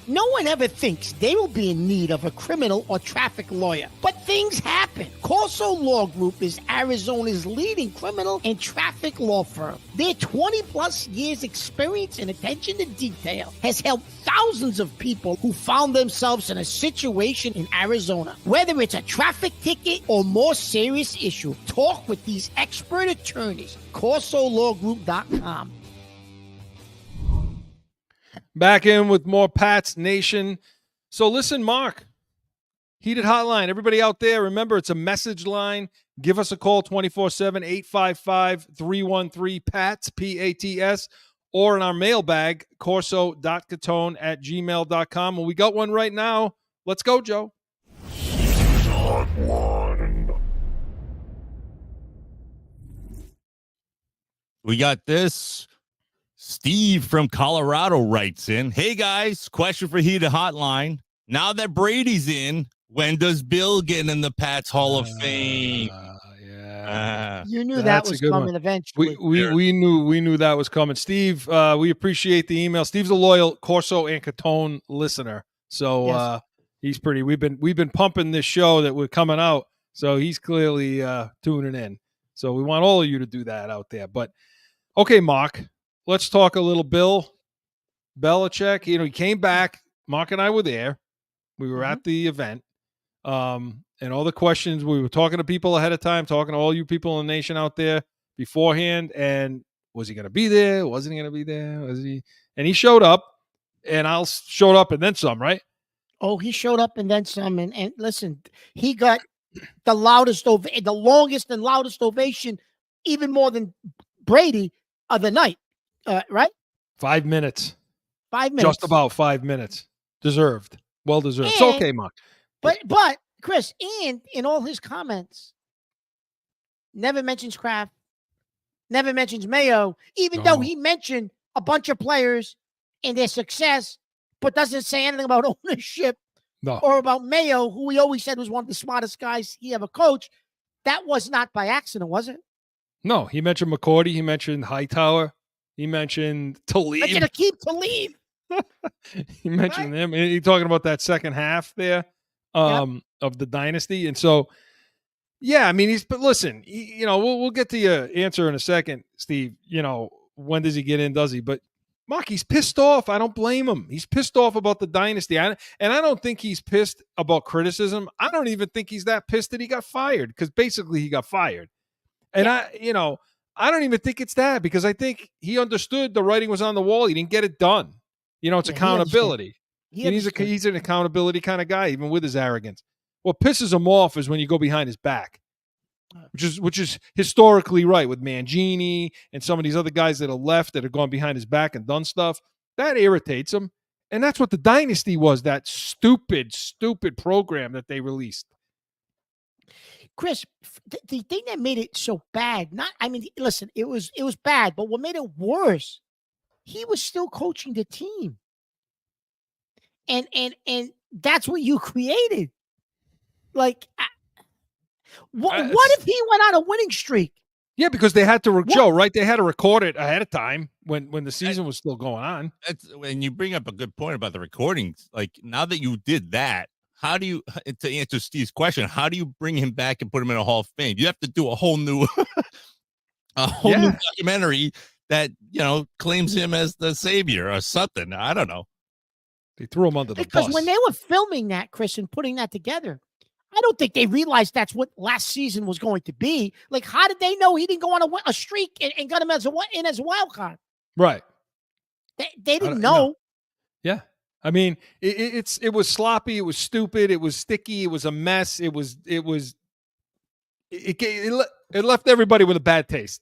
No one ever thinks they will be in need of a criminal or traffic lawyer, but things happen. Corso Law Group is Arizona's leading criminal and traffic law firm. Their 20-plus years experience and attention to detail has helped thousands of people who found themselves in a situation in Arizona. Whether it's a traffic ticket or more serious issue, talk with these expert attorneys. CorsoLawGroup.com. Back in with more Pats Nation. So listen, Mark, Heated Hotline. Everybody out there, remember, it's a message line. Give us a call 24/7, 855-313-PATS, P-A-T-S, or in our mailbag, corso.catone@gmail.com. And we got one right now. Let's go, Joe. We got this. Steve from Colorado writes in, hey guys, question for Heated Hotline. Now that Brady's in, when does Bill get in the Pats Hall of Fame? You knew that was coming one. Eventually. We knew that was coming. Steve, we appreciate the email. Steve's a loyal Corso and Catone listener. So yes. He's pretty. We've been pumping this show that we're coming out. So he's clearly tuning in. So we want all of you to do that out there. But okay, Mark. Let's talk a little Bill Belichick. He came back. Mark and I were there. We were at the event. And all the questions, we were talking to people ahead of time, talking to all you people in the nation out there beforehand. And was he going to be there? Wasn't he going to be there? Was he? And he showed up, and Al showed up and then some, right? Oh, he showed up and then some. And listen, he got the longest and loudest ovation, even more than Brady, of the night. Right? 5 minutes. 5 minutes. Just about 5 minutes. Deserved. Well deserved. It's okay, Mark. But Chris, and in all his comments, never mentions Kraft, never mentions Mayo, even though he mentioned a bunch of players and their success, but doesn't say anything about ownership or about Mayo, who we always said was one of the smartest guys he ever coached. That was not by accident, was it? No, he mentioned McCourty. He mentioned Hightower. He mentioned Talib. Mentioned Aqib Talib. He mentioned him. He's talking about that second half there of the dynasty. And so, yeah, I mean, but listen, we'll get to your answer in a second, Steve. When does he get in? Does he? But Mark, he's pissed off. I don't blame him. He's pissed off about the dynasty. And I don't think he's pissed about criticism. I don't even think he's that pissed that he got fired, because basically he got fired. And I don't even think it's that, because I think he understood the writing was on the wall. He didn't get it done. It's accountability. He's an accountability kind of guy, even with his arrogance. What pisses him off is when you go behind his back, which is historically right with Mangini and some of these other guys that are left that have gone behind his back and done stuff. That irritates him. And that's what the dynasty was, that stupid program that they released. Chris, the thing that made it so bad, listen, it was bad, but what made it worse, he was still coaching the team. And that's what you created. Like, what if he went on a winning streak? Yeah, because they had to, Joe, right? They had to record it ahead of time when the season was still going on. And you bring up a good point about the recordings. Like, now that you did that, how do you, to answer Steve's question, how do you bring him back and put him in a Hall of Fame? You have to do a whole new, new documentary that, claims him as the savior or something. I don't know. They threw him under the bus. Because when they were filming that, Chris, and putting that together, I don't think they realized that's what last season was going to be. Like, how did they know he didn't go on a streak and got him as a wild card? Right. They didn't know. Yeah. I mean, it was sloppy. It was stupid. It was sticky. It was a mess. It left everybody with a bad taste,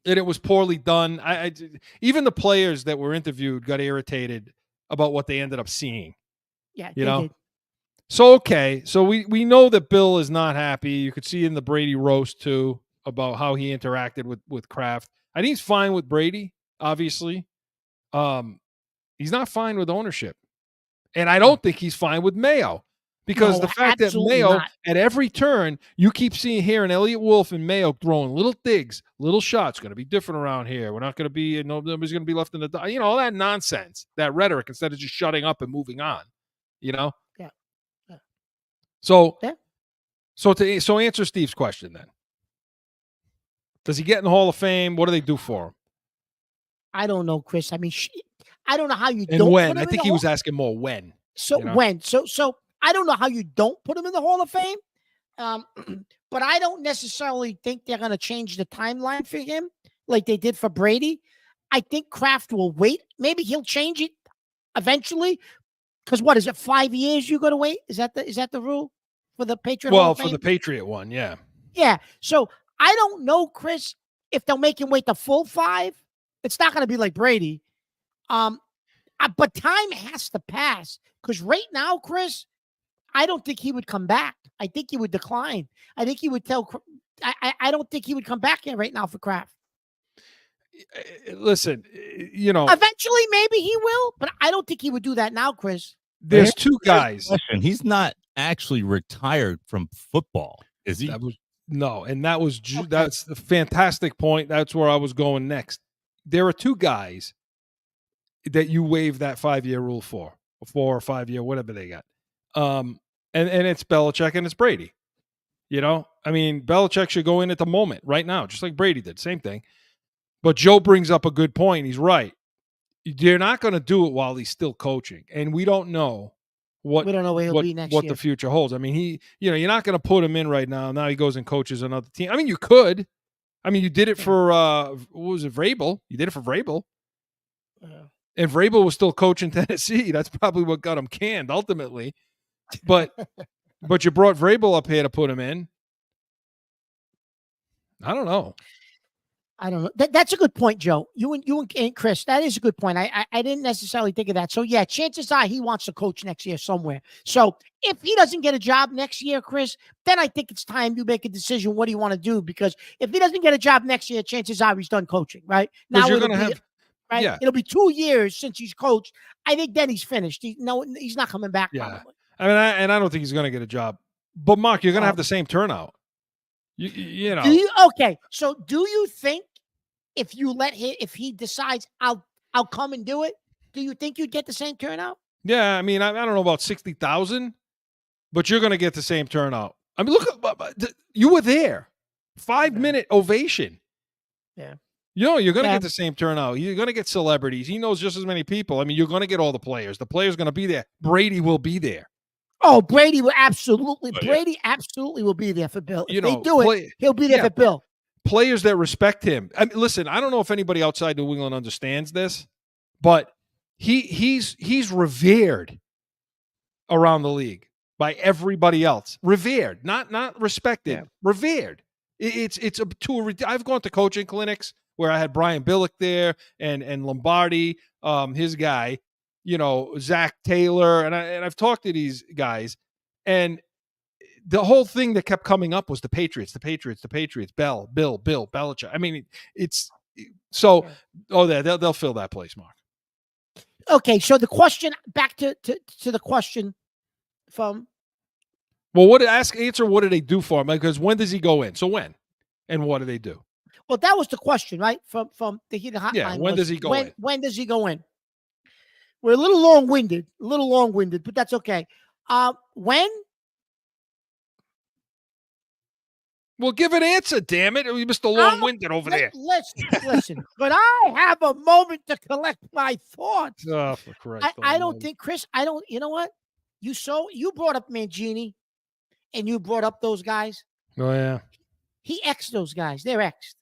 and it was poorly done. Even the players that were interviewed got irritated about what they ended up seeing. Yeah, you know. Did. So okay, so we know that Bill is not happy. You could see in the Brady roast too about how he interacted with Kraft. I think he's fine with Brady, obviously. He's not fine with ownership. And I don't think he's fine with Mayo, because the fact that Mayo, at every turn, you keep hearing Elliott Wolf and Mayo throwing little digs, little shots. Going to be different around here. We're not going to be, nobody's going to be left in the, all that nonsense, that rhetoric, instead of just shutting up and moving on, Yeah. So answer Steve's question then. Does he get in the Hall of Fame? What do they do for him? I don't know, Chris. I mean, I don't know how you and don't. When I think he was asking more when. So when? So I don't know how you don't put him in the Hall of Fame. But I don't necessarily think they're going to change the timeline for him like they did for Brady. I think Kraft will wait. Maybe he'll change it eventually. Because what is it? 5 years you got to wait? Is that the rule for the Patriot? Well, for the Patriot one, yeah. Yeah. So I don't know, Chris, if they'll make him wait the full 5. It's not going to be like Brady. But time has to pass, because right now, Chris, I don't think he would come back. I think he would decline. I think he would I don't think he would come back in right now for Kraft. Listen, eventually maybe he will, but I don't think he would do that now, Chris. There's two guys. He's not actually retired from football, is he? That's a fantastic point. That's where I was going next. There are two guys that you waive that 5-year rule for, 4 or 5 year, whatever they got. And it's Belichick and it's Brady. I mean, Belichick should go in at the moment, right now, just like Brady did. Same thing. But Joe brings up a good point. He's right. They're not going to do it while he's still coaching, and we don't know where he'll be next year. What the future holds. I mean, you're not going to put him in right now. Now he goes and coaches another team. I mean, you could. I mean, you did it for what was it, Vrabel? You did it for Vrabel. And Vrabel was still coaching Tennessee. That's probably what got him canned ultimately. But you brought Vrabel up here to put him in. I don't know. I don't know. That's a good point, Joe. You and Chris, that is a good point. I didn't necessarily think of that. So yeah, chances are he wants to coach next year somewhere. So if he doesn't get a job next year, Chris, then I think it's time you make a decision. What do you want to do? Because if he doesn't get a job next year, chances are he's done coaching. Right now, you're going to have. Right, Yeah. It'll be 2 years since he's coached. I think then he's finished. He's not coming back. Yeah. Probably. I mean, I don't think he's going to get a job. But Mark, you're going to have the same turnout. You know. Okay. So do you think if he decides I'll come and do it, do you think you'd get the same turnout? Yeah, I mean, I don't know about 60,000, but you're going to get the same turnout. I mean, look, you were there. 5-minute ovation. Yeah. You're going to get the same turnout. You're going to get celebrities. He knows just as many people. I mean, you're going to get all the players. The players going to be there. Brady will be there. Oh, Brady will absolutely. Brady absolutely will be there for Bill. If they do it, he'll be there for Bill. Players that respect him. I mean, listen, I don't know if anybody outside New England understands this, but he's revered around the league by everybody else. Revered, not respected. Revered. I've gone to coaching clinics where I had Brian Billick there and Lombardi, his guy, Zach Taylor, and I've talked to these guys, and the whole thing that kept coming up was the Patriots, Bill, Belichick. I mean, it's so. Oh, they'll fill that place, Mark. Okay, so the question back to the question from. Well, answer what do they do for him? Because when does he go in? So when, and what do they do? Well, that was the question, right? From the hotline. Yeah, when does he go in? When does he go in? We're a little long-winded, but that's okay. When? Well, give an answer, damn it. You Mr. Long-winded over there. Listen. But I have a moment to collect my thoughts. Oh, for Christ. I don't think, Chris, you know what? You brought up Mangini, and you brought up those guys. Oh, yeah. He X'd those guys. They're X'd.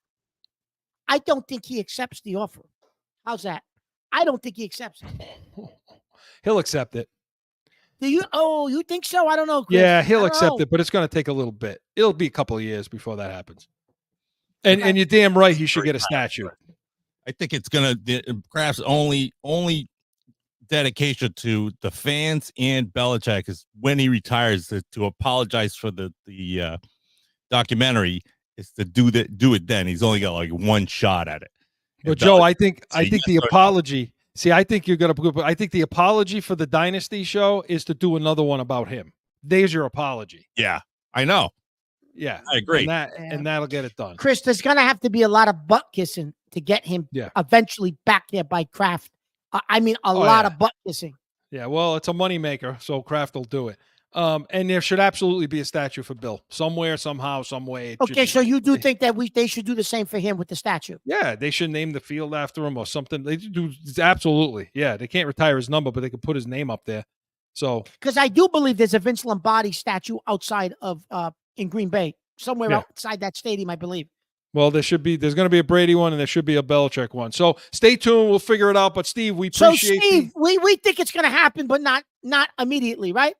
I don't think he accepts the offer. How's that? I don't think he accepts it. He'll accept it. Do you? Oh, you think so? I don't know, Chris. Yeah, he'll accept it, but it's going to take a little bit. It'll be a couple of years before that happens. And you're damn right he should get a statue. I think it's going to Kraft's only dedication to the fans and Belichick is when he retires to apologize for the documentary is to do it then. He's only got like one shot at it. But Joe, I think the apology. See, I think the apology for the Dynasty show is to do another one about him. There's your apology. Yeah, I know. Yeah, I agree. And that'll get it done. Chris, there's going to have to be a lot of butt kissing to get him eventually back there by Kraft. I mean, a lot of butt kissing. Yeah, well, it's a moneymaker, so Kraft will do it. And there should absolutely be a statue for Bill somewhere, somehow, some way. Okay, so you do think that they should do the same for him with the statue? Yeah, they should name the field after him or something. They do absolutely. Yeah, they can't retire his number, but they could put his name up there. So, because I do believe there's a Vince Lombardi statue outside of in Green Bay, somewhere outside that stadium, I believe. Well, there's going to be a Brady one and there should be a Belichick one. So stay tuned. We'll figure it out. But Steve, we appreciate. So Steve, we think it's going to happen, but not immediately, right?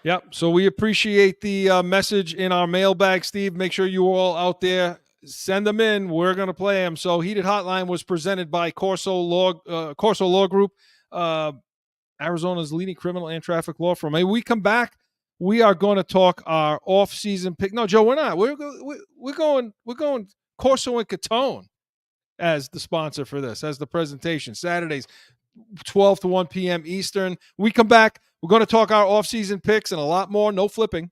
Yep. So we appreciate the message in our mailbag, Steve. Make sure you all out there send them in. We're going to play them. So Heated Hotline was presented by Corso Law Group, Arizona's leading criminal and traffic law firm. When we come back, we are going to talk our off-season pick. No, Joe, we're not. We're going Corso and Catone as the sponsor for this, as the presentation. Saturdays, 12 to 1 p.m. Eastern. We come back. We're going to talk our off-season picks and a lot more. No flipping.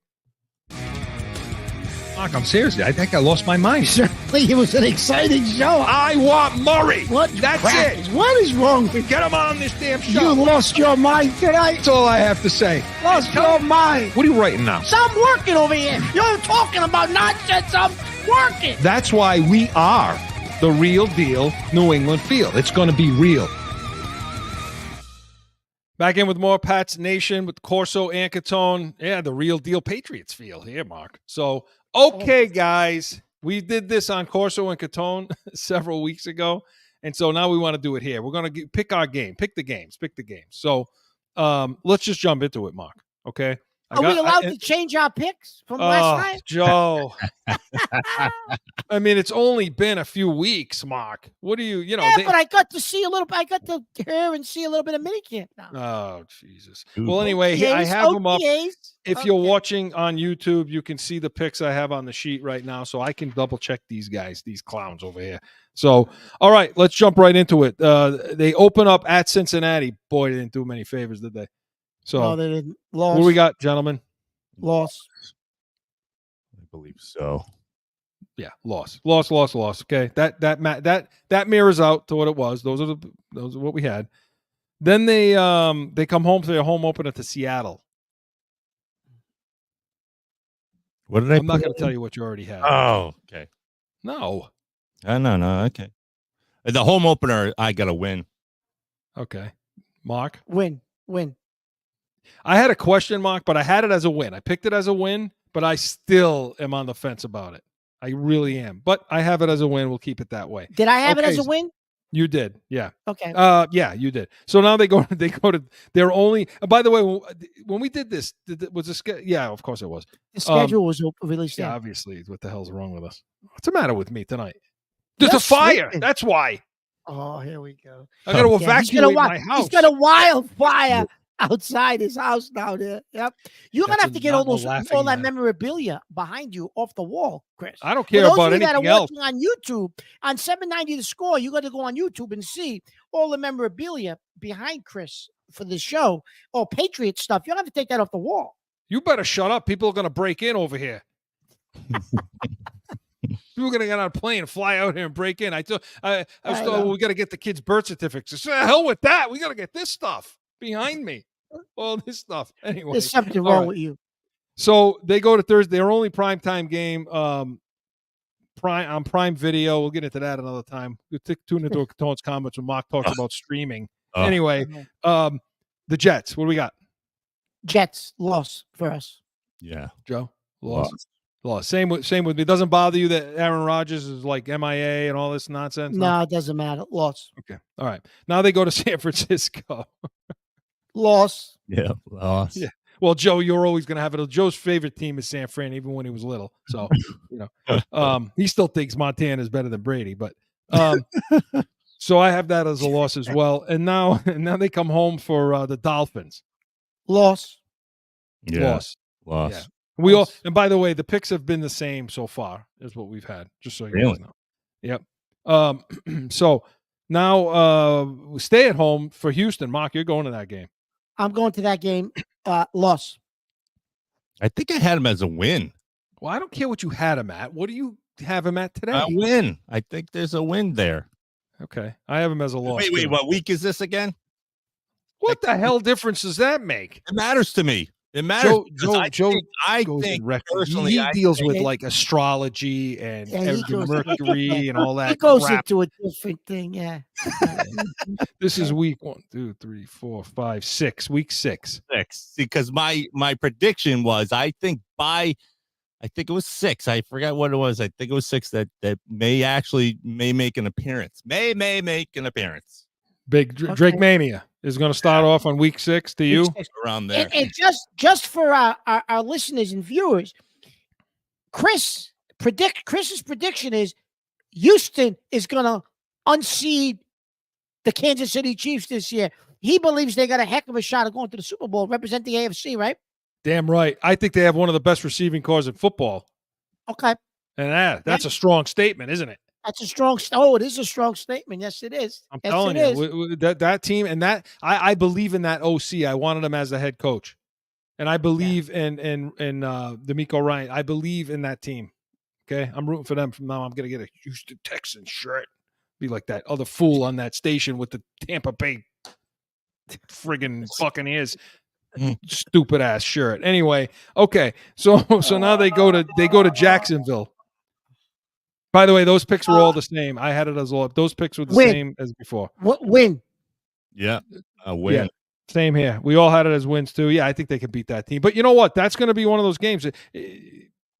Mark, I'm serious. I think I lost my mind. Certainly, it was an exciting show. I want Murray. What? That's it. it. What is wrong with you? Get him on this damn show. You lost your mind tonight. That's all I have to say. Lost your mind. What are you writing now? So I'm working over here. You're talking about nonsense. I'm working. That's why we are the real deal New England Field. It's going to be real. Back in with more Pats Nation with Corso and Catone. Yeah, the real deal Patriots feel here, Mark. So, okay, guys, we did this on Corso and Catone several weeks ago, and so now we want to do it here. We're going to pick our game, pick the games. So let's just jump into it, Mark, okay? Are we allowed to change our picks from last night? Joe. I mean, it's only been a few weeks, Mark. What do you know? Yeah, but I got to see a little. I got to hear and see a little bit of minicamp now. Oh, Jesus. Ooh. Well, anyway, I have them up. OTAs. If you're watching on YouTube, you can see the picks I have on the sheet right now, so I can double check these guys, these clowns over here. So, all right, let's jump right into it. They open up at Cincinnati. Boy, they didn't do many favors, did they? So, No, they didn't. Lost. what do we got, gentlemen? Lost. I believe so. Yeah, loss. Okay, that mirrors out to what it was. Those are what we had. Then they come home to their home opener to Seattle. What did I? I'm not going to tell you what you already had. Oh, okay. No. No. Okay. The home opener, I got to win. Okay. Mark? Win. I had a question mark, but I had it as a win. I picked it as a win, but I still am on the fence about it. I really am. But I have it as a win. We'll keep it that way. Did I have it as a win? You did. Yeah. Okay. Yeah, you did. So now they go to their only. By the way, when we did this, was this? Yeah, of course it was. The schedule was released. Yeah, Yeah. obviously. What the hell's wrong with us? What's the matter with me tonight? There's You're a fire. sleeping. That's why. Oh, here we go. I got to Yeah, evacuate my house. He's got a wildfire outside his house now there. Yep. You're going to have to get all that memorabilia behind you off the wall, Chris. I don't care about anything else. For those of you that are watching on YouTube, on 790 The Score, you got to go on YouTube and see all the memorabilia behind Chris for the show. Or Patriot stuff. You'll have to take that off the wall. You better shut up. People are going to break in over here. People are going to get on a plane and fly out here and break in. I was told we got to get the kids' birth certificates. The hell with that. We got to get this stuff behind me. All this stuff. Anyway. There's something wrong with you. So they go to Thursday. Their only primetime game on Prime Video. We'll get into that another time. We'll tune into Catone's comments when Mark talks about streaming. Anyway, the Jets. What do we got? Jets loss for us. Yeah. Joe? Loss. Same with me. It doesn't bother you that Aaron Rodgers is like MIA and all this nonsense? No, it doesn't matter. Loss. Okay. All right. Now they go to San Francisco. Loss. Yeah. Loss. Yeah. Well, Joe, you're always going to have it. Joe's favorite team is San Fran, even when he was little. So, he still thinks Montana is better than Brady. But so I have that as a loss as well. And now they come home for the Dolphins. Loss. Yeah. Loss. Yeah. We all, and by the way, the picks have been the same so far as what we've had, just so you guys know. Yep. So now we stay at home for Houston. Mark, you're going to that game. I'm going to that game. Loss. I think I had him as a win. Well, I don't care what you had him at. What do you have him at today? A win. I think there's a win there. Okay. I have him as a loss. Wait. What week is this again? What the hell difference does that make? It matters to me. It matters. Joe I think personally, he deals with like astrology and Mercury and all that. He goes crap. into a different thing. Yeah. This is week 1, 2, 3, 4, 5, 6. Week 6. Because my prediction was I think it was 6. I forgot what it was. I think it was 6 that may make an appearance. May make an appearance. Big Drake Mania is going to start off on week 6 to you. Around there. And just for our listeners and viewers, Chris's prediction is Houston is going to unseed the Kansas City Chiefs this year. He believes they got a heck of a shot of going to the Super Bowl, represent the AFC, right? Damn right. I think they have one of the best receiving corps in football. Okay. And that's a strong statement, isn't it? That's a strong. Oh, it is a strong statement. Yes, it is. I'm telling you, that team and that I believe in that OC. I wanted him as the head coach, and I believe in D'Amico Ryan. I believe in that team. Okay, I'm rooting for them from now. I'm gonna get a Houston Texans shirt. Be like that other fool on that station with the Tampa Bay friggin' Buccaneers stupid ass shirt. Anyway, okay, so now they go to Jacksonville. By the way, those picks were all the same. I had it as all. Those picks were the same as before. Win. Yeah, a win. Yeah, same here. We all had it as wins too. Yeah, I think they can beat that team. But you know what? That's going to be one of those games.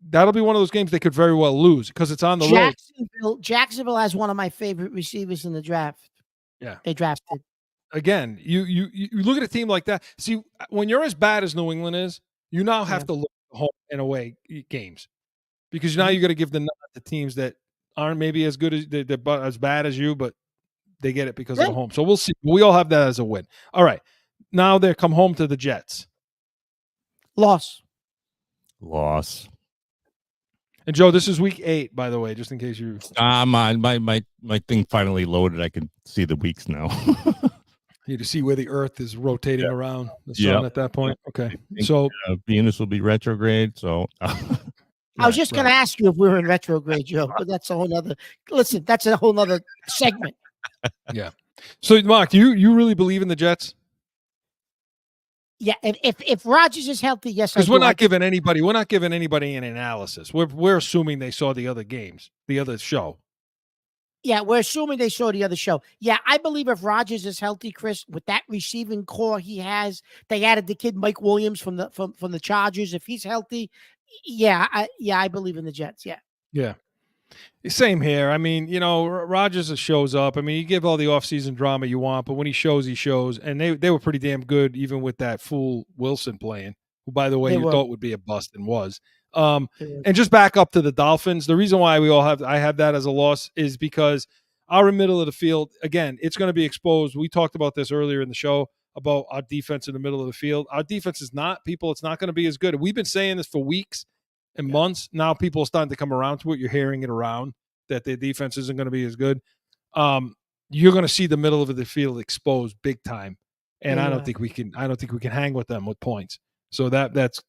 That'll be one of those games they could very well lose because it's on the road. Jacksonville has one of my favorite receivers in the draft. Yeah, they drafted. Again, you look at a team like that. See, when you're as bad as New England is, You now have Yeah. to look at home and away games because now you got to give the nod to teams that aren't maybe as good as they're as bad as you, but they get it because of the Right. home. So we'll see. We all have that as a win. All right. Now they come home to the Jets. Loss. And Joe, this is week 8, by the way, just in case you My thing finally loaded. I can see the weeks now. need to see where the Earth is rotating around the sun Yep. at that point. Okay. think, So Venus will be retrograde. So I was just going to ask you if we were in retrograde, Joe, but that's a whole nother. Listen, that's a whole nother segment. So Mark, you really believe in the Jets? Yeah, if Rodgers is healthy, yes, I Because do. we're not giving anybody an analysis. We're assuming they saw the other games, the other show. Yeah, we're assuming they saw the other show. Yeah, I believe if Rodgers is healthy, Chris, with that receiving core he has, they added the kid Mike Williams from the Chargers. If he's healthy, I believe in the Jets. Yeah. Yeah. Same here. I mean, Rodgers shows up. I mean, you give all the offseason drama you want, but when he shows, he shows. And they were pretty damn good, even with that fool Wilson playing, who, by the way, you thought would be a bust and was. And just back up to the Dolphins. The reason why I have that as a loss is because our middle of the field, again, it's going to be exposed. We talked about this earlier in the show about our defense in the middle of the field. Our defense is not, it's not going to be as good. We've been saying this for weeks and months. Now people are starting to come around to it. You're hearing it around that the defense isn't going to be as good. You're going to see the middle of the field exposed big time. And I don't think we can hang with them with points. So that's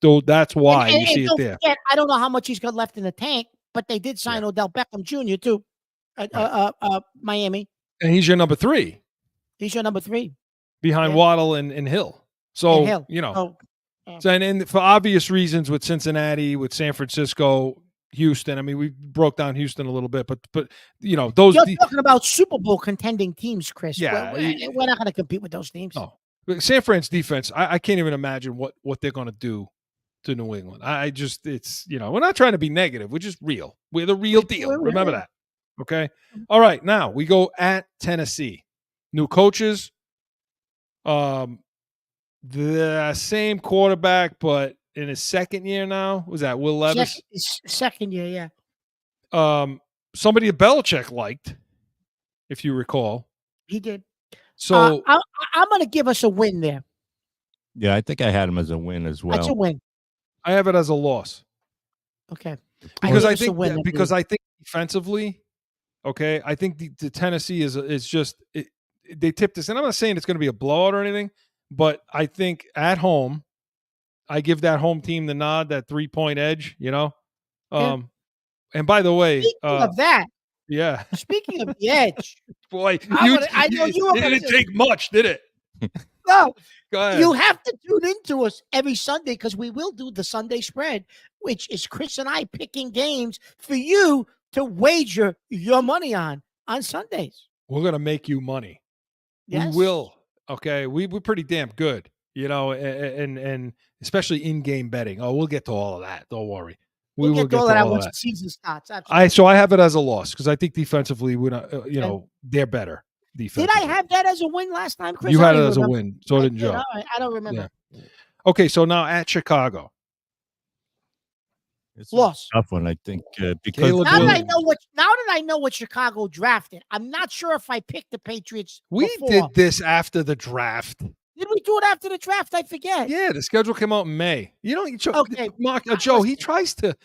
why you see it there. Forget, I don't know how much he's got left in the tank, but they did sign Odell Beckham Jr. too. Miami. And he's your number 3. He's your number 3. Behind Waddle and Hill. So, and for obvious reasons with Cincinnati, with San Francisco, Houston. I mean, we broke down Houston a little bit, but those. You're talking about Super Bowl contending teams, Chris. Yeah, we're not going to compete with those teams. No, San Fran's defense. I can't even imagine what they're going to do to New England. It's we're not trying to be negative. We're just real. We're the real deal. Remember that. Okay. All right. Now we go at Tennessee. New coaches. The same quarterback, but in his second year now. Was that Will Levis? Second year, yeah. Somebody Belichick liked, if you recall. He did. So I'm going to give us a win there. Yeah, I think I had him as a win as well. That's a win. I have it as a loss. Okay. Because I think defensively, okay, I think the Tennessee is just they tipped us, and I'm not saying it's going to be a blowout or anything, but I think at home, I give that home team the nod, that 3-point edge, And by the way, speaking of that, yeah. Speaking of the edge, boy, I know you didn't take much, did it? No. Go ahead. You have to tune into us every Sunday because we will do the Sunday spread, which is Chris and I picking games for you to wager your money on Sundays. We're gonna make you money. Yes. We will. Okay, we're pretty damn good, and especially in-game betting. Oh, we'll get to all of that. Don't worry. We'll get to all of that once the season starts. Absolutely. I have it as a loss because I think defensively, we're not, they're better. Defensively. Did I have that as a win last time, Chris? You had it as a win. So did Joe. All right. I don't remember. Yeah. Okay, so now at Chicago. It's loss. A tough one, I think, because now that I know what Chicago drafted, I'm not sure if I picked the Patriots. We did this after the draft. Did we do it after the draft? I forget. Yeah, the schedule came out in May. Okay, Mark, Joe, he tries to.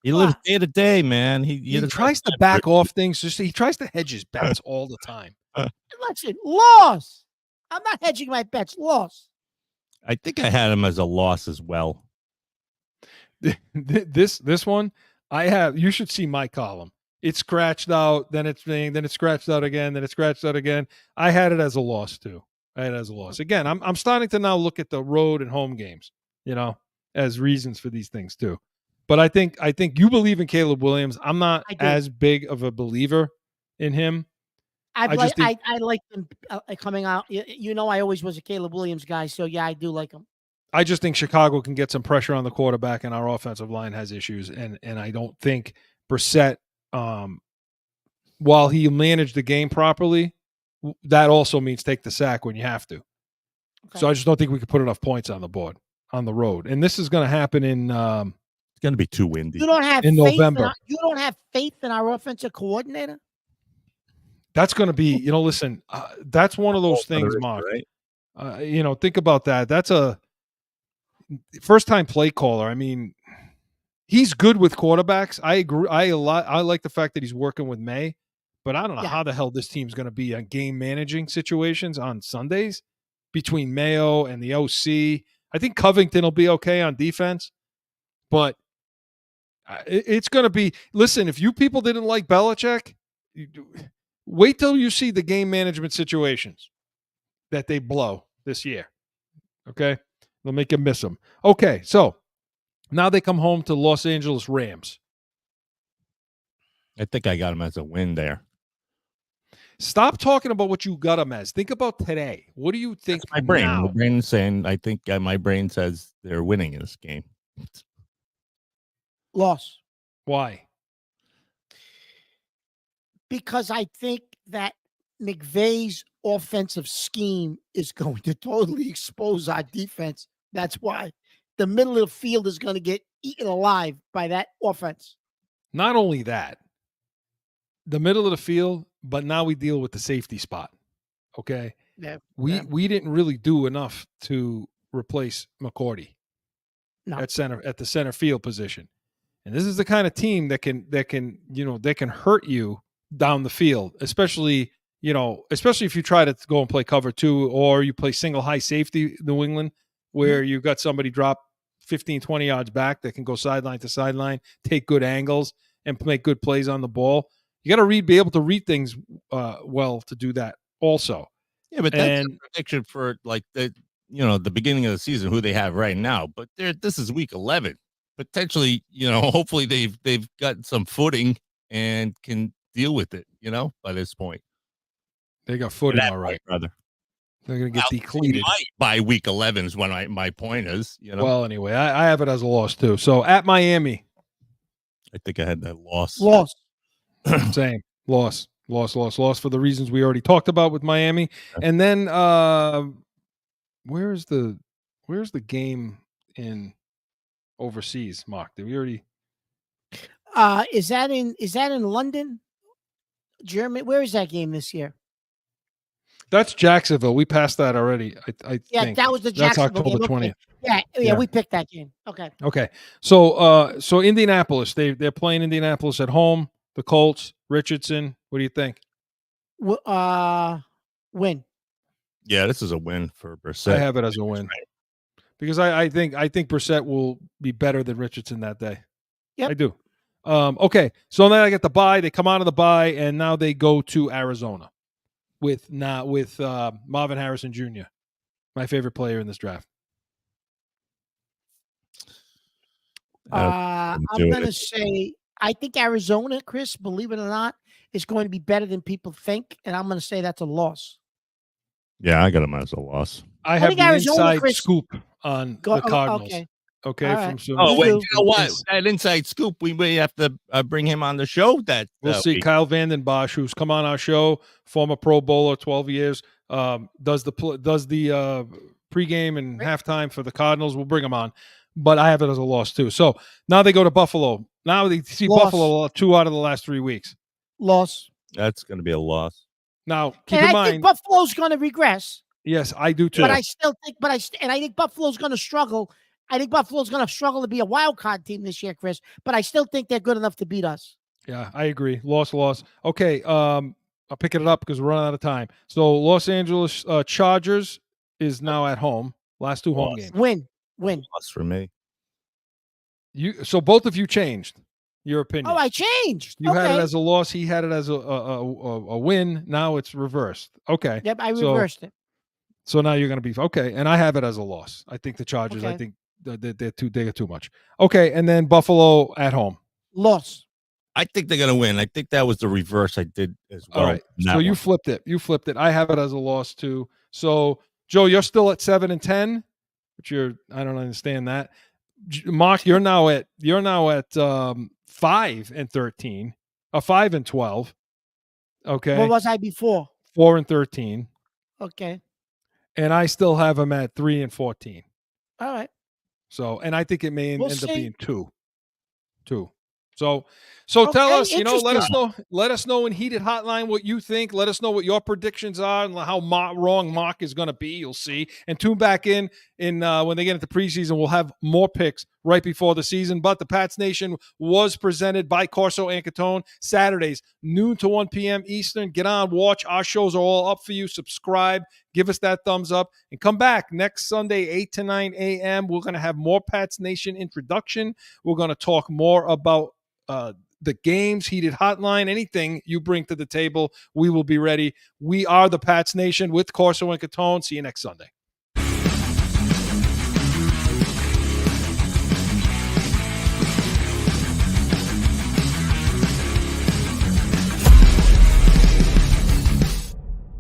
He lives day to day, man. He tries to back off things. He tries to hedge his bets all the time. Listen, loss. I'm not hedging my bets. Loss. I think I had him as a loss as well. This one, I have. You should see my column. It's scratched out, then it's scratched out again, then it's scratched out again. I had it as a loss too. Again, I'm starting to now look at the road and home games, as reasons for these things too. But I think you believe in Caleb Williams. I'm not as big of a believer in him. I like him coming out. I always was a Caleb Williams guy, so yeah, I do like him. I just think Chicago can get some pressure on the quarterback, and our offensive line has issues. And I don't think Brissett, while he managed the game properly, that also means take the sack when you have to. Okay. So I just don't think we could put enough points on the board. on the road, and this is going to happen in It's going to be too windy. You don't have in faith November. you don't have faith in our offensive coordinator? That's going to be, listen, that's one of those things, Mark. Right? Think about that. That's a first-time play caller. I mean, he's good with quarterbacks. I agree. I like the fact that he's working with May, but I don't know how the hell this team's going to be on game managing situations on Sundays between Mayo and the OC. I think Covington will be okay on defense, but it's going to be. Listen, if you people didn't like Belichick, wait till you see the game management situations that they blow this year. Okay, they'll make you miss them. Okay, so now they come home to Los Angeles Rams. I think I got him as a win there. Stop talking about what you got them as. Think about today. What do you think? That's my brain. now? My brain's saying, I think my brain says they're winning this game. Loss. Why? Because I think that McVay's offensive scheme is going to totally expose our defense. That's why the middle of the field is going to get eaten alive by that offense. Not only that, the middle of the field, but now we deal with the safety spot. Okay. Yeah, We didn't really do enough to replace McCourty at the center field position. And this is the kind of team that can hurt you down the field, especially if you try to go and play cover 2 or you play single high safety New England, where you've got somebody drop 15, 20 yards back that can go sideline to sideline, take good angles, and make good plays on the ball. You got to be able to read things well to do that also. Yeah, but that's a prediction for like the beginning of the season, who they have right now. But this is week 11. Potentially, hopefully they've got some footing and can deal with it, by this point. They got footing, all right, brother. They're going to get depleted by week 11 is when my point is. Well, anyway, I have it as a loss too. So at Miami, I think I had that loss. Same loss for the reasons we already talked about with Miami. And then where's the game in overseas, Mark? Did we already? Is that in London, Germany? Where is that game this year? That's Jacksonville. We passed that already. I think. That was the Jacksonville That's October game. 20th. Yeah, we picked that game. Okay. So Indianapolis, they're playing Indianapolis at home. The Colts, Richardson. What do you think? Win. Yeah, this is a win for Brissett. I have it as a win because I think Brissett will be better than Richardson that day. Yeah, I do. Okay, so then I get the bye. They come out of the bye, and now they go to Arizona with Marvin Harrison Jr., my favorite player in this draft. I'm going to say I think Arizona, Chris, believe it or not, is going to be better than people think, and I'm going to say that's a loss. Yeah, I got him as a loss. I have the Arizona, inside scoop on the Cardinals. Okay. Right. Wait, you know what? That inside scoop, we may have to bring him on the show. We'll see. Week. Kyle Vanden Bosch, who's come on our show, former Pro Bowler, 12 years, does the pregame and halftime for the Cardinals. We'll bring him on, but I have it as a loss too. So now they go to Buffalo. Now they see Buffalo 2 out of the last 3 weeks. Loss. That's going to be a loss. Now keep in mind, I think Buffalo's going to regress. Yes, I do too. But I still think, I think Buffalo's going to struggle. I think Buffalo's going to struggle to be a wild card team this year, Chris. But I still think they're good enough to beat us. Yeah, I agree. Loss. Okay, I'll pick it up because we're running out of time. So Los Angeles Chargers is now at home. Last 2 home games. Win. Loss for me. So both of you changed your opinion. Oh, I changed. You had it as a loss. He had it as a win. Now it's reversed. Okay. Yep, I reversed it. So now you're going to be okay. And I have it as a loss. I think the Chargers. Okay. I think they're too much. Okay, and then Buffalo at home. Loss. I think they're going to win. I think that was the reverse I did as well. All right. So you flipped it. I have it as a loss too. So Joe, you're still at 7-10, but I don't understand that. Mark, you're now at 5-13, 5-12. Okay. What was I before? 4-13. Okay. And I still have him at 3-14. All right. So, and I think it may We'll end up see. being two. So tell Okay, us, let us interesting. let us know in Heated Hotline what you think. Let us know what your predictions are and how wrong Mark is going to be. You'll see. And tune back in when they get into preseason. We'll have more picks right before the season. But the Pats Nation was presented by Corso and Catone Saturdays, noon to 1 p.m. Eastern. Get on, watch. Our shows are all up for you. Subscribe. Give us that thumbs up. And come back next Sunday, 8 to 9 a.m. We're going to have more Pats Nation introduction. We're going to talk more about the games, Heated Hotline, anything you bring to the table, we will be ready. We are the Pats Nation with Corso and Catone. See you next Sunday.